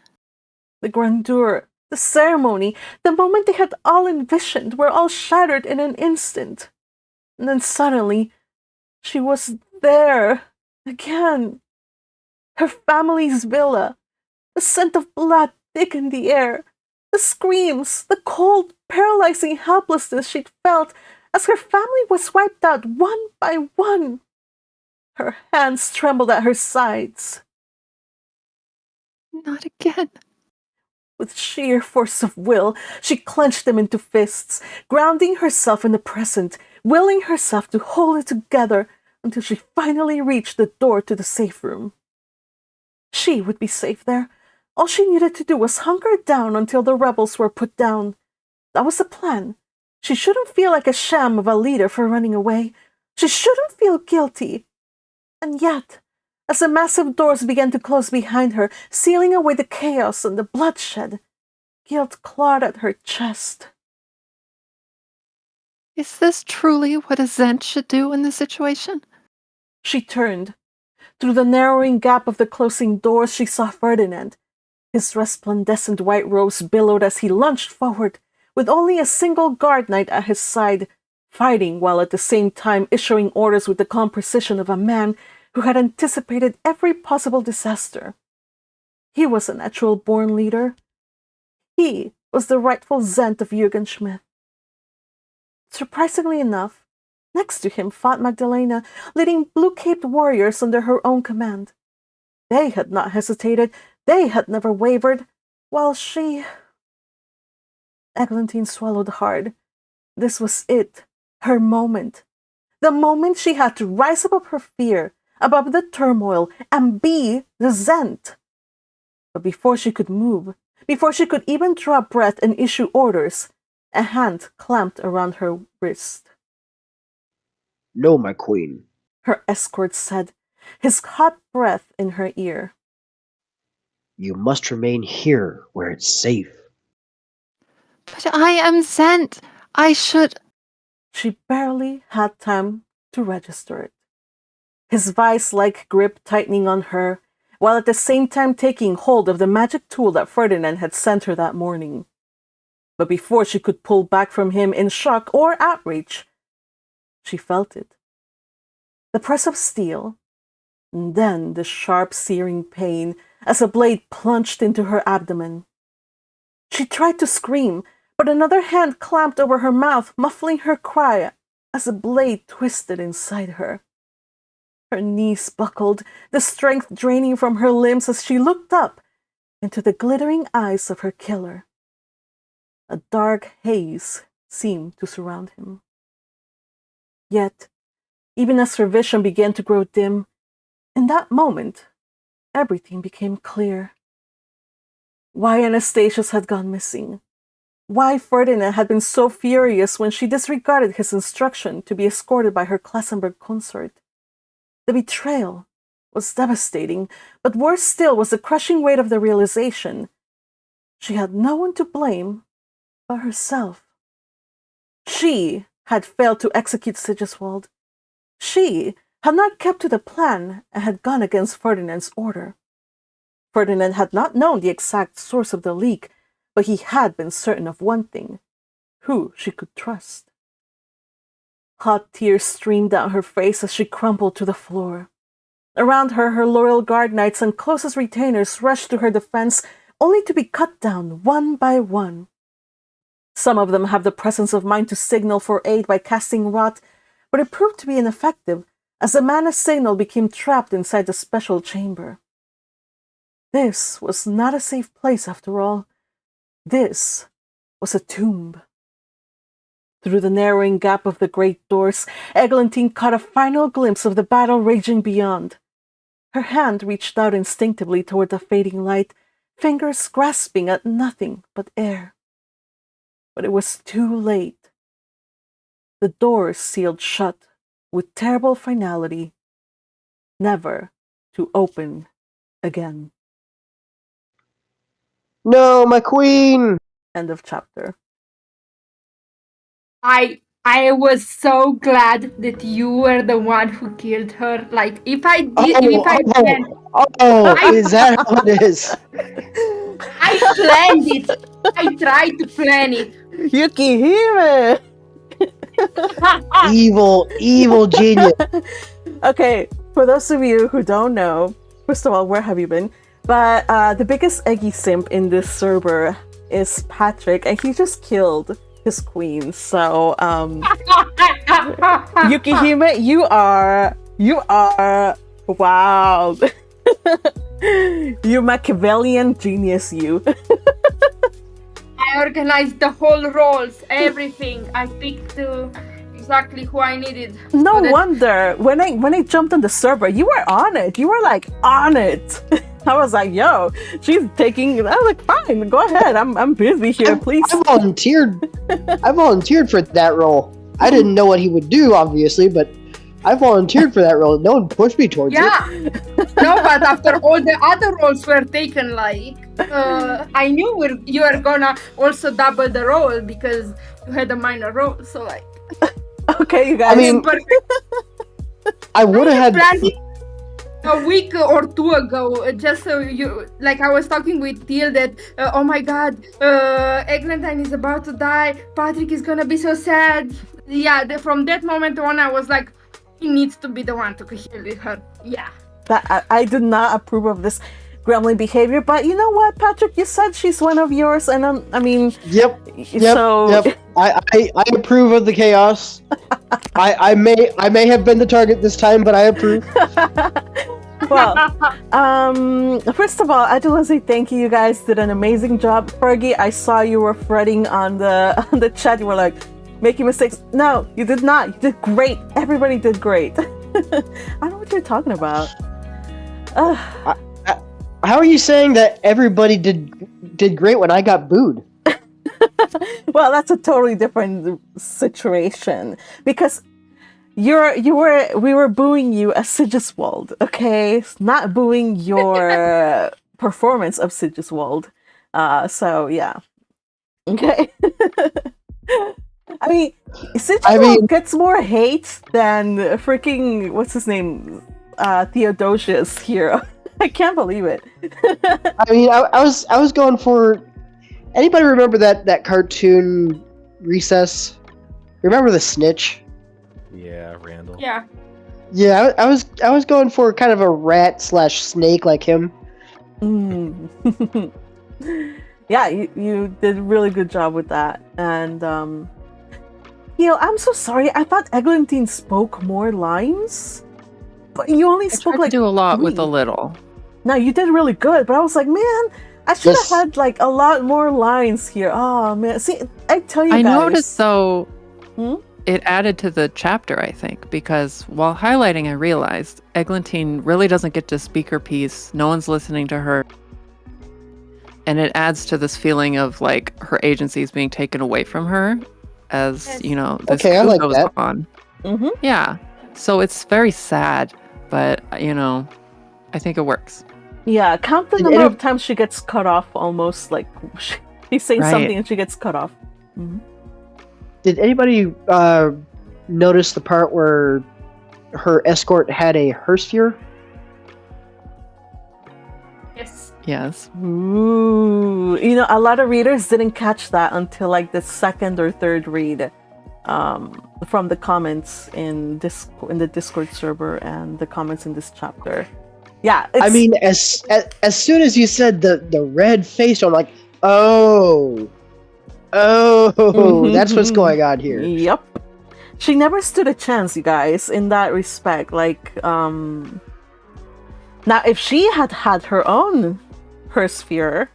The grandeur, the ceremony, the moment they had all envisioned were all shattered in an instant. And then suddenly, she was there again. Her family's villa, the scent of blood thick in the air, the screams, the cold, paralyzing helplessness she'd felt as her family was wiped out one by one. Her hands trembled at her sides. Not again. With sheer force of will, she clenched them into fists, grounding herself in the present, willing herself to hold it together until she finally reached the door to the safe room. She would be safe there. All she needed to do was hunker down until the rebels were put down. That was the plan. She shouldn't feel like a sham of a leader for running away. She shouldn't feel guilty. And yet, as the massive doors began to close behind her, sealing away the chaos and the bloodshed. Guilt clawed at her chest. Is this truly what a Zent should do in this situation? She turned. Through the narrowing gap of the closing doors, she saw Ferdinand. His resplendent white robes billowed as he lunged forward, with only a single guard knight at his side, fighting while at the same time issuing orders with the calm precision of a man who had anticipated every possible disaster. He was a natural-born leader. He was the rightful Zent of Jugenschmidt. Surprisingly enough, next to him fought Magdalena, leading blue-caped warriors under her own command. They had not hesitated, they had never wavered, while she... Eglantine swallowed hard. This was it, her moment. The moment she had to rise above her fear, above the turmoil, and be the Zent. But before she could move, before she could even draw breath and issue orders, a hand clamped around her wrist. No, my queen, Her escort said, his hot breath in her ear. You must remain here where it's safe. But I am Zent. I should... She barely had time to register it. His vice-like grip tightening on her, while at the same time taking hold of the magic tool that Ferdinand had sent her that morning. But before she could pull back from him in shock or outrage, she felt it. The press of steel, and then the sharp, searing pain as a blade plunged into her abdomen. She tried to scream, but another hand clamped over her mouth, muffling her cry as a blade twisted inside her. Her knees buckled, the strength draining from her limbs as she looked up into the glittering eyes of her killer. A dark haze seemed to surround him. Yet, even as her vision began to grow dim, in that moment, everything became clear. Why Anastasius had gone missing. Why Ferdinand had been so furious when she disregarded his instruction to be escorted by her Klassenberg consort. The betrayal was devastating, but worse still was the crushing weight of the realization. She had no one to blame but herself. She had failed to execute Sigiswald. She had not kept to the plan and had gone against Ferdinand's order. Ferdinand had not known the exact source of the leak, but he had been certain of one thing: who she could trust. Hot tears streamed down her face as she crumpled to the floor. Around her, her loyal guard knights and closest retainers rushed to her defense, only to be cut down one by one. Some of them have the presence of mind to signal for aid by casting rot, but it proved to be ineffective as the mana signal became trapped inside the special chamber. This was not a safe place after all. This was a tomb. Through the narrowing gap of the great doors, Eglantine caught a final glimpse of the battle raging beyond. Her hand reached out instinctively toward the fading light, fingers grasping at nothing but air. But it was too late. The doors sealed shut with terrible finality, never to open again. No, my queen! End of chapter. I was so glad that you were the one who killed her. Like, if I did, is that how it is? I planned it. I tried to plan it. Yukihime! Evil genius. Okay, for those of you who don't know, first of all, where have you been? But the biggest eggy simp in this server is Patrick, and he just killed his queen. So, Yukihime, you are wow. You Machiavellian genius, you. I organized the whole roles, everything. I picked exactly who I needed. No wonder when I jumped on the server, you were on it. You were like on it. I was like, yo, she's taking. I was like, fine, go ahead. I'm busy here, please. I volunteered for that role. I didn't know what he would do, obviously, but I volunteered for that role. No one pushed me towards it. Yeah. No, but after all the other roles were taken, like, I knew you were gonna also double the role because you had a minor role. So, like, Okay, you guys. I mean, I would have had. planned it a week or two ago, just so you, like, I was talking with Teal that, oh my god, Eglantine is about to die, Patrick is gonna be so sad. Yeah, from that moment on, I was like, he needs to be the one to heal her. Yeah. I did not approve of this gremlin behavior, but you know what, Patrick? You said she's one of yours, and I mean, Yep. so I approve of the chaos. I may have been the target this time, but I approve. Well, first of all, I just want to say thank you. You guys did an amazing job. Fergie, I saw you were fretting on the chat. You were like, making mistakes. No, you did not. You did great. Everybody did great. I don't know what you're talking about. How are you saying that everybody did great when I got booed? Well, that's a totally different situation because we were booing you as Sigiswald, okay? Not booing your performance of Sigiswald. So yeah. Okay. I mean, Sigiswald gets more hate than freaking what's his name? Theodosius here. I can't believe it. I mean, I was going for. Anybody remember that cartoon Recess? Remember the snitch? Yeah, Randall. Yeah. Yeah, I was going for kind of a rat / snake like him. Mm. Yeah, you did a really good job with that. And I'm so sorry. I thought Eglantine spoke more lines, but you only spoke tried like to do a lot 3. with a little. No, you did really good, but I was like, man, I should have had like a lot more lines here. Oh man, see, I tell you, I guys. noticed though, it added to the chapter, I think, because while highlighting, I realized Eglantine really doesn't get to speak her piece. No one's listening to her. And it adds to this feeling of like her agency is being taken away from her as, this I like goes that. on. Mm-hmm. Yeah. So it's very sad, but, I think it works. Yeah, count the number of times she gets cut off almost. Like, she's saying something and she gets cut off. Mm-hmm. Did anybody notice the part where her escort had a Hersphere? Yes. Yes. Ooh, a lot of readers didn't catch that until like the second or third read from the comments in the Discord server and the comments in this chapter. Yeah, I mean, as soon as you said the red face, I'm like, oh, that's what's going on here. Yep. She never stood a chance, you guys, in that respect. Like, now if she had her own Hersphere,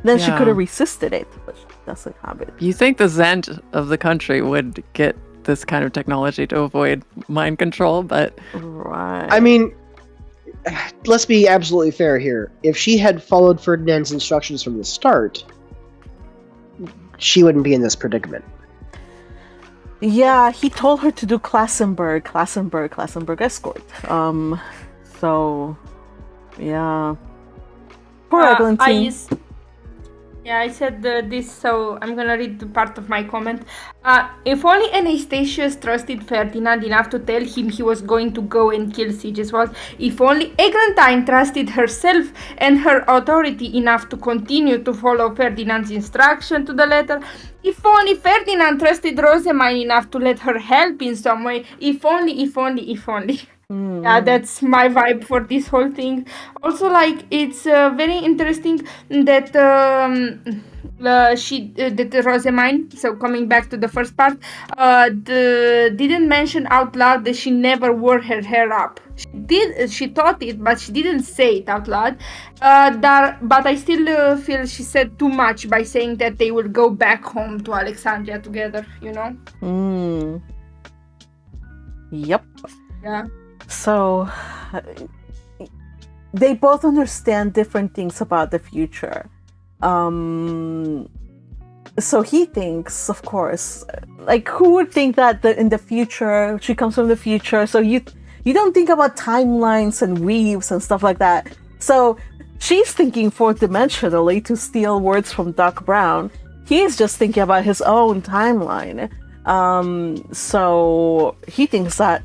then she could have resisted it, but she doesn't have it. You think the Zend of the country would get this kind of technology to avoid mind control, but... Right. I mean, let's be absolutely fair here. If she had followed Ferdinand's instructions from the start, she wouldn't be in this predicament. Yeah, he told her to do Klassenberg escort. So, yeah. Poor Eglantine. I said this, so I'm gonna read the part of my comment. If only Anastasius trusted Ferdinand enough to tell him he was going to go and kill Sigiswald. If only Eglantine trusted herself and her authority enough to continue to follow Ferdinand's instruction to the letter. If only Ferdinand trusted Rosamine enough to let her help in some way. If only. Yeah, that's my vibe for this whole thing. Also, like, it's very interesting that that Rosamine, so coming back to the first part, didn't mention out loud that she never wore her hair up. She thought it, but she didn't say it out loud. But I still feel she said too much by saying that they will go back home to Alexandria together, Yep. Yeah. So, they both understand different things about the future. so he thinks, of course, like who would think that in the future she comes from the future? So you don't think about timelines and weaves and stuff like that. So she's thinking fourth dimensionally to steal words from Doc Brown. He's just thinking about his own timeline. So he thinks that,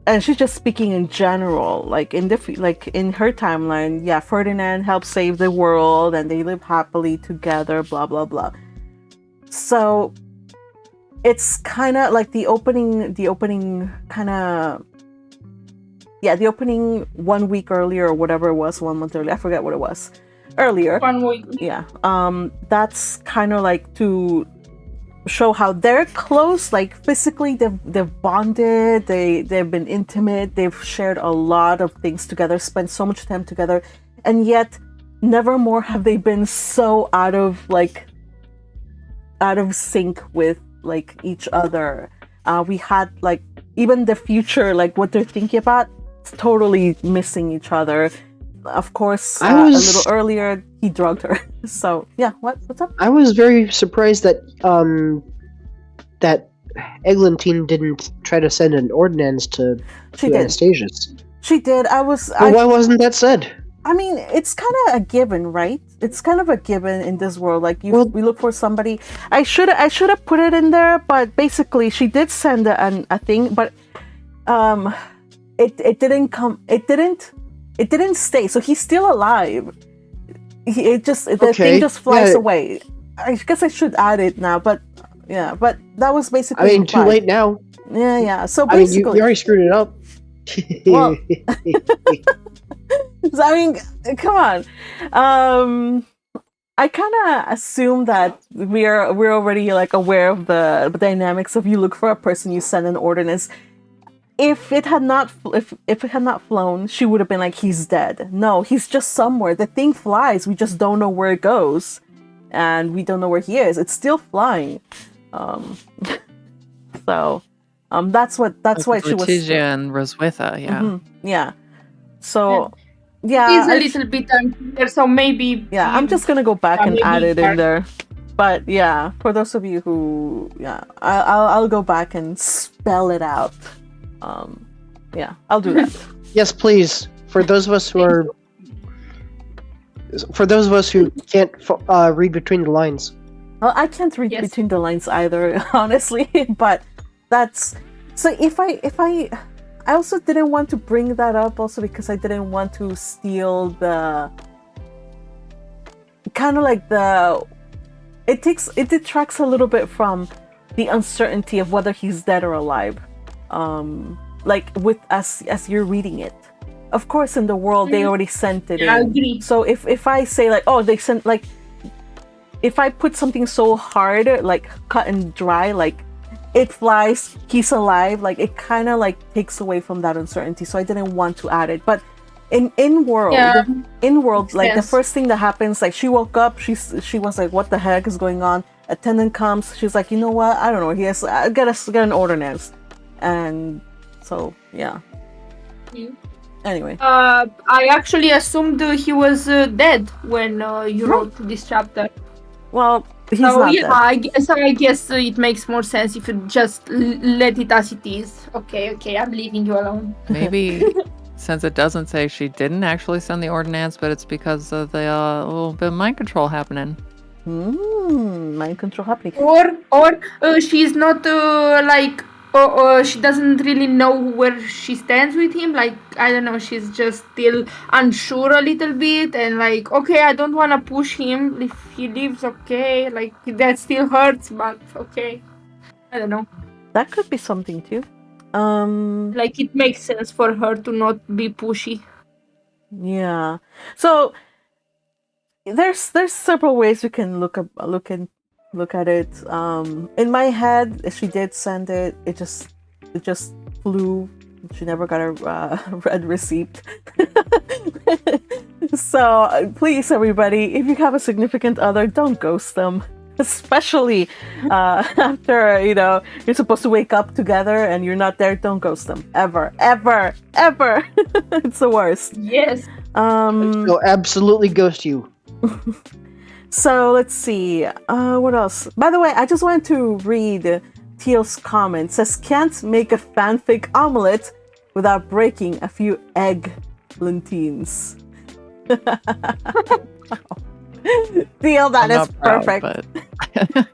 and she's just speaking in general, like in her timeline. Yeah, Ferdinand helped save the world, and they live happily together. Blah blah blah. So it's kind of like the opening kind of. Yeah, the opening 1 week earlier or whatever it was, 1 month earlier. I forget what it was. Earlier. 1 week. Yeah. That's kind of like to show how they're close, like physically they've bonded, they've been intimate, they've shared a lot of things together, spent so much time together, and yet never more have they been so out of sync with like each other. We had like even the future, like what they're thinking about, totally missing each other. Of course, a little earlier he drugged her. So yeah, what's up? I was very surprised that that Eglantine didn't try to send an ordinance to Anastasius. She did. Why wasn't that said? I mean, it's kind of a given, right? It's kind of a given in this world. Like we look for somebody. I should have put it in there, but basically she did send a thing, but it didn't come. It didn't stay. So he's still alive. The thing just flies away. I guess I should add it now, but yeah, but that was basically. I mean, too late now. Yeah. So basically, I mean, you already screwed it up. Well, so, I mean, come on. I kind of assume that we're already like aware of the dynamics of you look for a person, you send an ordinance. If it had not flown, she would have been like, he's dead. No, he's just somewhere. The thing flies. We just don't know where it goes, and we don't know where he is. It's still flying. So, that's why she was. Letizia and Roswitha, yeah. Mm-hmm. Yeah. So, yeah. It's a little bit unclear, so maybe. Yeah, I'm just gonna go back and add it in there. But yeah, for those of you who, I'll go back and spell it out. Yeah, I'll do that. Yes, please. For those of us who can't read between the lines. Well, I can't read between the lines either, honestly. But that's so. If I also didn't want to bring that up, also because I didn't want to steal the kind of like the. It detracts a little bit from the uncertainty of whether he's dead or alive. Like with as you're reading it, of course, in the world they already sent it in. I agree. So if I say like, oh, they sent, like, if I put something so hard, like cut and dry, like it flies, he's alive, like it kind of like takes away from that uncertainty. So I didn't want to add it, but in world, like the first thing that happens, like she woke up, she was like, what the heck is going on? Attendant comes, she's like, you know what? I don't know. He has get an ordinance. And so, yeah. Anyway. I actually assumed he was dead when you wrote this chapter. Well, he's not dead. I guess it makes more sense if you just let it as it is. Okay, I'm leaving you alone. Maybe since it doesn't say she didn't actually send the ordinance, but it's because of the little bit of mind control happening. Mind control happening. Or she's not like. She doesn't really know where she stands with him. Like, I don't know, she's just still unsure a little bit. And like, okay, I don't want to push him. If he leaves, okay. Like, that still hurts, but okay. I don't know. That could be something too. Like, it makes sense for her to not be pushy. Yeah. So, there's several ways you can look at it. In my head, she did send it. It just flew. She never got a red receipt. So please, everybody, if you have a significant other, don't ghost them. Especially after you're supposed to wake up together and you're not there. Don't ghost them ever. It's the worst. Yes. They'll absolutely ghost you. So let's see. What else? By the way, I just wanted to read Teal's comment. It says, can't make a fanfic omelet without breaking a few eglantines. Teal, that I'm is not proud, perfect. but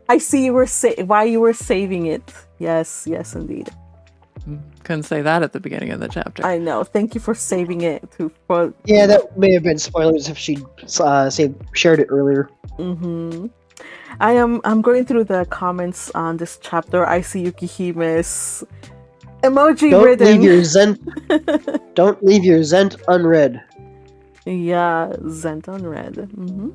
I see you were why you were saving it. Yes, yes, indeed. couldn't say that at the beginning of the chapter. I know. Thank you for saving it. Yeah, that may have been spoilers if she shared it earlier. Mm-hmm. I'm going through the comments on this chapter. I see Yukihime's emoji Don't ridden. leave your Don't leave your Zent unread. Yeah, Zent unread. Mm-hmm.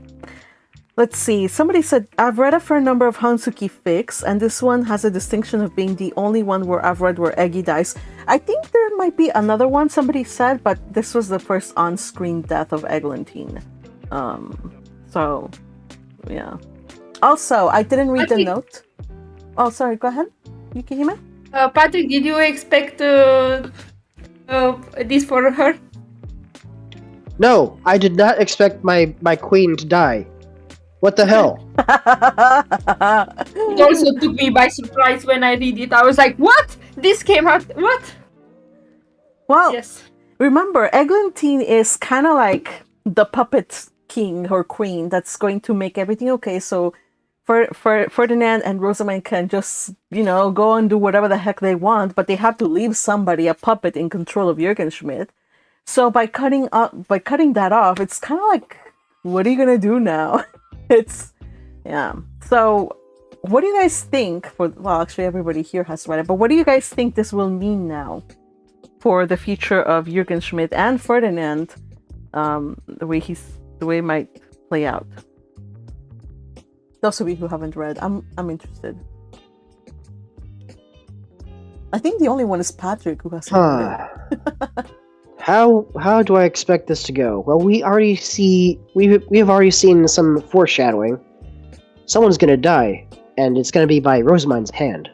Let's see. Somebody said, I've read a fair number of Hansuki fics, and this one has a distinction of being the only one where I've read where Eggy dies. I think there might be another one, somebody said, but this was the first on-screen death of Eglantine. So, yeah. Also, I didn't read the note. Oh, sorry, go ahead. Yukihime? Patrick, did you expect this for her? No, I did not expect my queen to die. What the hell? It also took me by surprise when I read it. I was like, what? This came out? What? Well, Yes. remember, Eglantine is kind of like the puppet king or queen that's going to make everything okay. So Ferdinand and Rosamund can just, go and do whatever the heck they want, but they have to leave somebody, a puppet, in control of Jürgen Schmidt. So by cutting that off, it's kind of like, what are you gonna do now? Yeah. So, what do you guys think? Well, actually, everybody here has read it, but what do you guys think this will mean now for the future of Jürgen Schmidt and Ferdinand? The way it might play out. Those of you who haven't read, I'm interested. I think the only one is Patrick who hasn't read it. How do I expect this to go? Well, we have already seen some foreshadowing. Someone's gonna die, and it's gonna be by Rosamund's hand.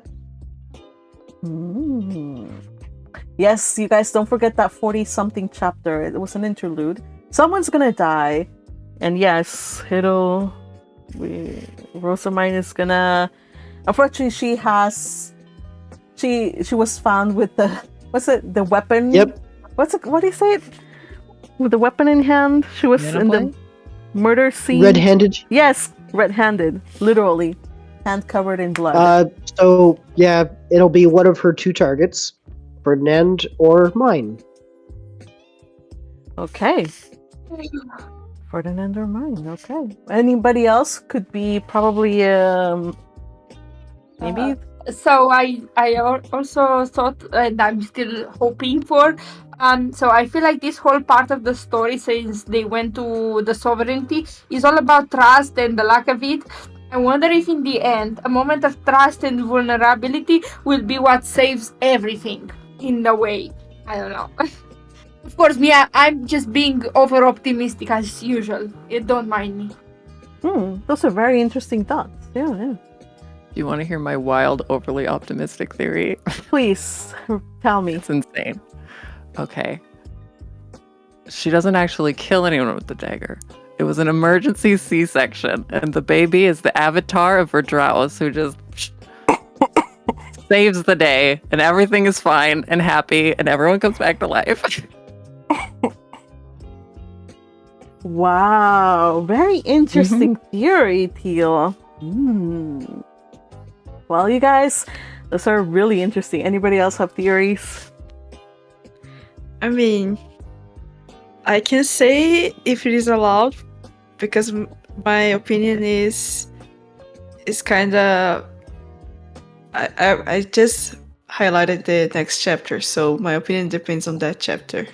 Yes, you guys don't forget that 40-something chapter. It was an interlude. Someone's gonna die, and yes, Rosamund is gonna. Unfortunately, she was found with the weapon? Yep. What do you say? With the weapon in hand? She was in the murder scene. Red-handed? Yes, red-handed. Literally. Hand covered in blood. So, yeah, it'll be one of her two targets. Ferdinand or Myne. Okay. Ferdinand or Myne, okay. Anybody else? Could be probably, maybe... So I also thought, and I'm still hoping for. So I feel like this whole part of the story, since they went to the sovereignty, is all about trust and the lack of it. I wonder if in the end, a moment of trust and vulnerability will be what saves everything. In a way, I don't know. Of course, I'm just being over optimistic as usual. Don't mind me. Those are very interesting thoughts. Yeah. You want to hear my wild, overly optimistic theory? Please, tell me. It's insane. Okay. She doesn't actually kill anyone with the dagger. It was an emergency C-section, and the baby is the avatar of Verdraus, who just saves the day, and everything is fine and happy, and everyone comes back to life. Wow, very interesting theory, Teal. Well, you guys, those are really interesting. Anybody else have theories? I mean, I can say if it is allowed, because my opinion is kind of... I just highlighted the next chapter, so my opinion depends on that chapter.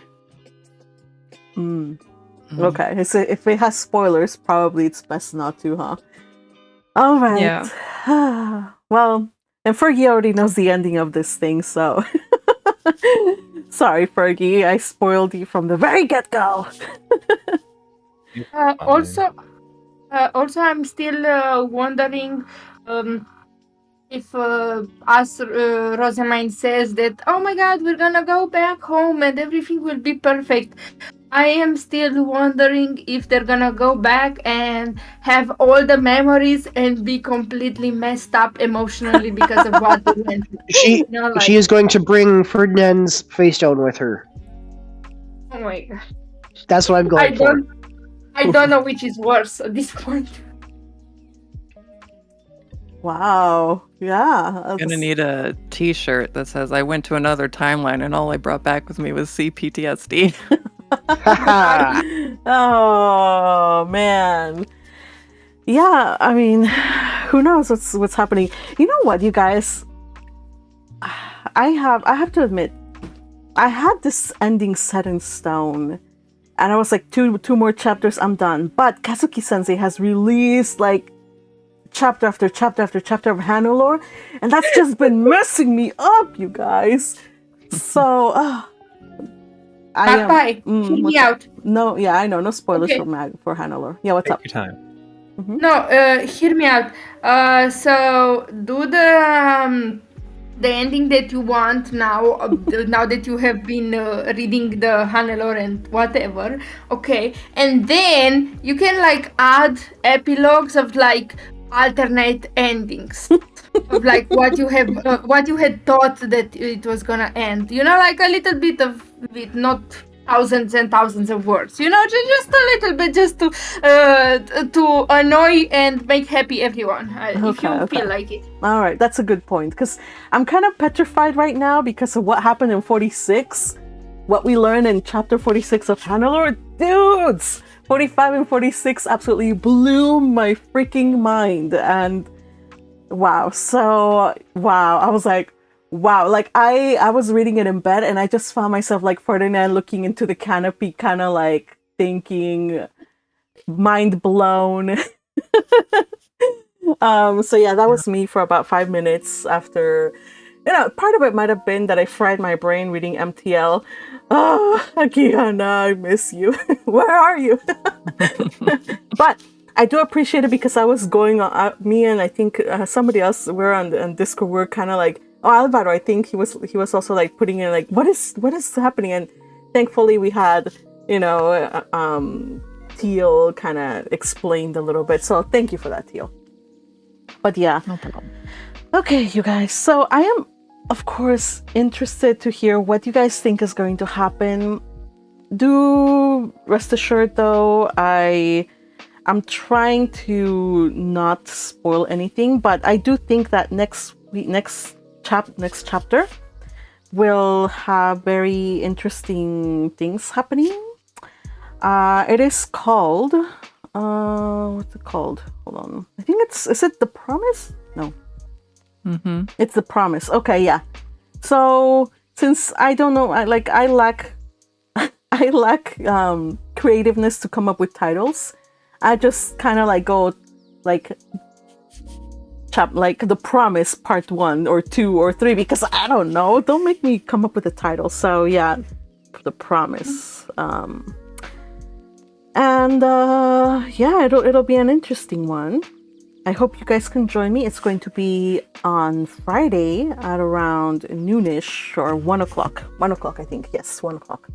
Okay, so if it has spoilers, probably it's best not to, huh? All right. Yeah. Well, and Fergie already knows the ending of this thing, so... Sorry, Fergie, I spoiled you from the very get-go. Also, I'm still wondering if, as Rosamund says that, oh my God, we're gonna go back home and everything will be perfect. I am still wondering if they're gonna go back and have all the memories and be completely messed up emotionally because of what they went through. She You know, like, she is going to bring Ferdinand's face stone with her. oh my god. That's what I'm going for. I don't know which is worse at this point. Wow. Yeah. I'm gonna need a T-shirt that says "I went to another timeline and all I brought back with me was CPTSD." Oh man. Yeah, I mean, who knows what's happening. You know what, you guys? I have to admit, I had this ending set in stone. And I was like, two more chapters, I'm done. But Kazuki Sensei has released like chapter after chapter after chapter of Hannelore, and that's just been messing me up, you guys. So Bye. Hear me out. No, yeah, I know. No spoilers Okay. for Hannelore. Yeah, what's Take up? your time. No, hear me out. So do the ending that you want now. Now that you have been reading the Hannelore and whatever, okay, and then you can like add epilogues of like alternate endings of like what you had thought that it was gonna end. You know, like a little bit of it, not thousands and thousands of words. You know, just a little bit, just to annoy and make happy everyone. If you feel like it. All right, that's a good point, because I'm kind of petrified right now because of what happened in 46, what we learned in chapter 46 of Hannelore. Dudes, 45 and 46 absolutely blew my freaking mind. And wow, I was like, wow, like I was reading it in bed and I just found myself like Ferdinand looking into the canopy, kind of like thinking, mind blown. So yeah, that was me for about 5 minutes after. You know, part of it might have been that I fried my brain reading MTL. Oh, Akiana, I miss you. Where are you? But I do appreciate it because I was going on. Me and I think somebody else were on Discord. We're kind of like, oh, Alvaro. I think he was also like putting in like, what is happening? And thankfully we had, you know, Teal kind of explained a little bit. So thank you for that, Teal. But yeah. No problem. Okay, you guys. So I am, of course, interested to hear what you guys think is going to happen. Do rest assured, though, I'm trying to not spoil anything, but I do think that next chapter will have very interesting things happening. It is called. What's it called? Hold on. I think is it The Promise? No. Mm-hmm. It's The Promise. Okay, yeah. So since I don't know, I lack creativeness to come up with titles. I just kind of like go like The Promise Part 1 or 2 or 3 because I don't know. Don't make me come up with a title. So yeah, The Promise. And yeah, it'll be an interesting one. I hope you guys can join me. It's going to be on Friday at around noonish or 1 o'clock. 1 o'clock, I think. Yes, 1 o'clock.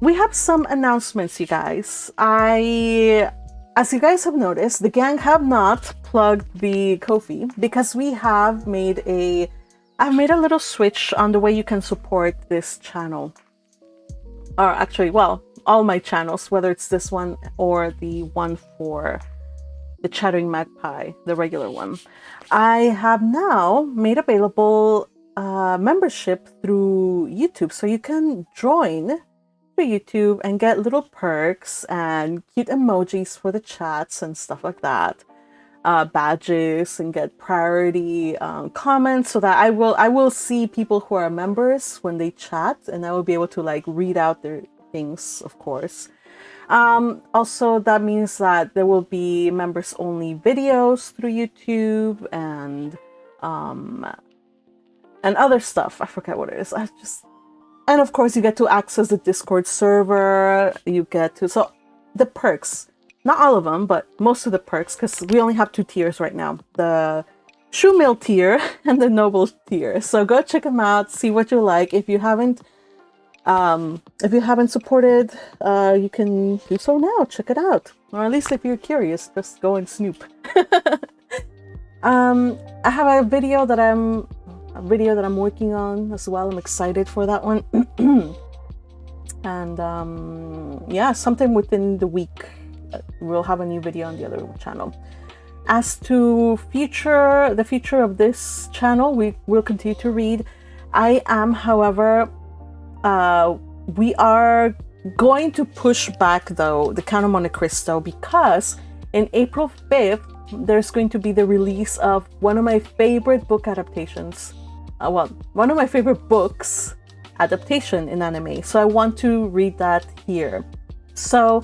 We have some announcements, you guys. As you guys have noticed, the gang have not plugged the Ko-fi because I've made a little switch on the way you can support this channel. Or actually, well, all my channels, whether it's this one or the one for the Chattering Magpie, the regular one. I have now made available membership through YouTube, so you can join through YouTube and get little perks and cute emojis for the chats and stuff like that, badges, and get priority comments, so that I will see people who are members when they chat, and I will be able to like read out their things, of course. Also, that means that there will be members only videos through YouTube and other stuff. I forget what it is. And of course you get to access the Discord server. You get to, so the perks, not all of them, but most of the perks, because we only have 2 tiers right now, the Shumil tier and the Noble tier. So go check them out, see what you like. If you haven't If you haven't supported, you can do so now. Check it out, or at least if you're curious, just go and snoop. I have a video that I'm working on as well. I'm excited for that one. And yeah, sometime within the week, we'll have a new video on the other channel. As to the future of this channel, we will continue to read. I am, however, we are going to push back though the Count of Monte Cristo, because in April 5th there's going to be the release of one of my favorite book adaptations. One of my favorite books adaptation in anime. So I want to read that here. So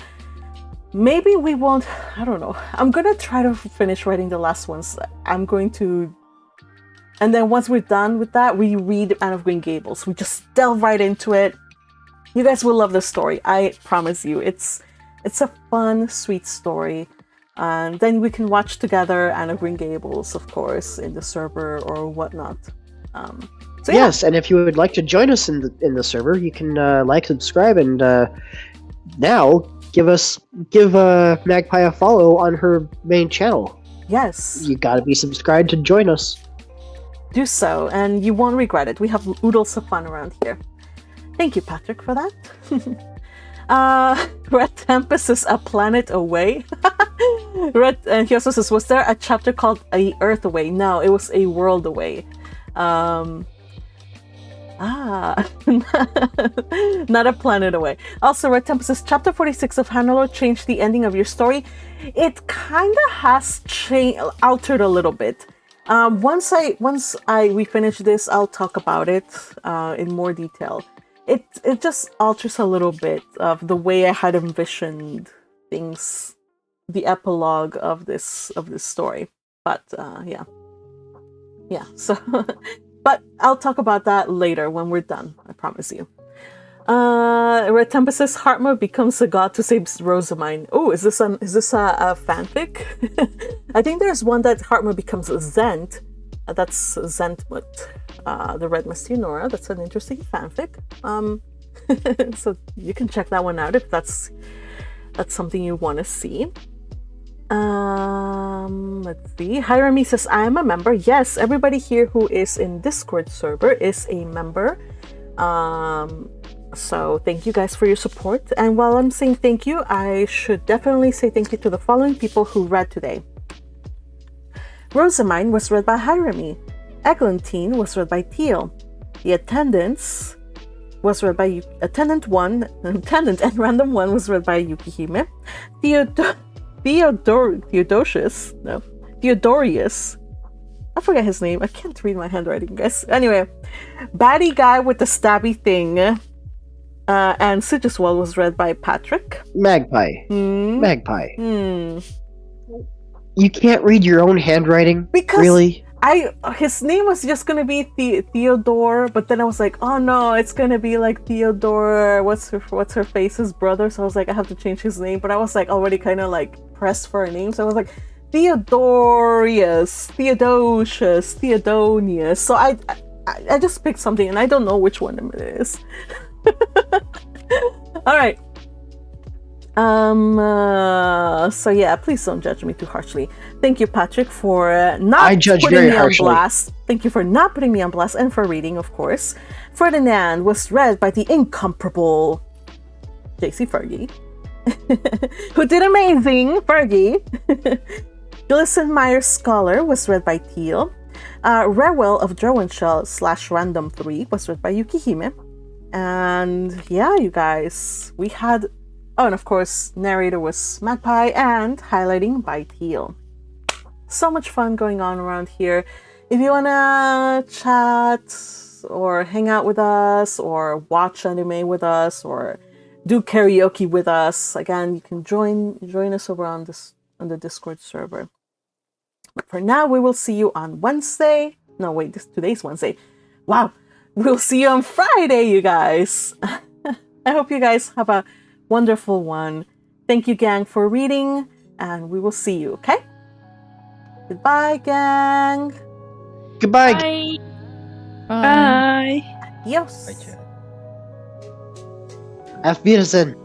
maybe we won't, I don't know. I'm gonna try to finish writing the last ones. And then once we're done with that, we read Anne of Green Gables. We just delve right into it. You guys will love the story. I promise you. It's a fun, sweet story. And then we can watch together Anne of Green Gables, of course, in the server or whatnot. So yeah. Yes, and if you would like to join us in the server, you can like, subscribe, and now give Magpie a follow on her main channel. Yes. You gotta be subscribed to join us. Do so, and you won't regret it. We have oodles of fun around here. Thank you, Patrick, for that. Red Tempest is a planet away. And he also says, was there a chapter called A Earth Away? No, it was A World Away. Not a planet away. Also, Red Tempest says, chapter 46 of Hannelore changed the ending of your story. It kind of has altered a little bit. Once we finish this, I'll talk about it in more detail. It just alters a little bit of the way I had envisioned things, the epilogue of this story. But yeah. So, but I'll talk about that later when we're done. I promise you. Red Tempest says Hartmut becomes a god to save Rosamine. Oh, is this a fanfic? I think there's one that Hartmut becomes a Zent. That's Zentmut, the Red Mestinora. That's an interesting fanfic. So you can check that one out if that's something you want to see. Let's see. Hirami says, I am a member. Yes, everybody here who is in Discord server is a member. So thank you guys for your support. And while I'm saying thank you, I should definitely say thank you to the following people who read today. Rosamine was read by Hirami. Eglantine was read by Teal. The Attendance was read by Attendant and Random 1 was read by Yukihime. Theodorius. I forget his name. I can't read my handwriting, guys. Anyway, Baddie Guy with the Stabby Thing. And Sigiswell was read by Patrick. Magpie. Magpie. You can't read your own handwriting? Because really? His name was just gonna be Theodore, but then I was like, oh no, it's gonna be like Theodore. What's her face's brother? So I was like, I have to change his name. But I was like already kind of like pressed for a name, so I was like Theodorius, Theodosius, Theodonius. So I just picked something, and I don't know which one it is. All right. So yeah, please don't judge me too harshly. Thank you, Patrick, for not putting me on blast. Thank you for not putting me on blast and for reading, of course. Ferdinand was read by the incomparable JC Fergie, who did amazing. Fergie. Glisten Meyer Scholar was read by Teal. Rewell of Drowenshell / Random 3 was read by Yukihime. And yeah, you guys, we had... Oh, and of course, narrator was Magpie and highlighting by Teal. So much fun going on around here. If you wanna chat or hang out with us or watch anime with us or do karaoke with us, again, you can join us over on the Discord server. But for now, we will see you on Wednesday. No, wait, today's Wednesday. Wow, we'll see you on Friday, you guys. I hope you guys have a wonderful one. Thank you, gang, for reading, and we will see you, okay? Goodbye, gang. Goodbye. Bye. Bye. Adios. Bye, chat. Auf Wiedersehen.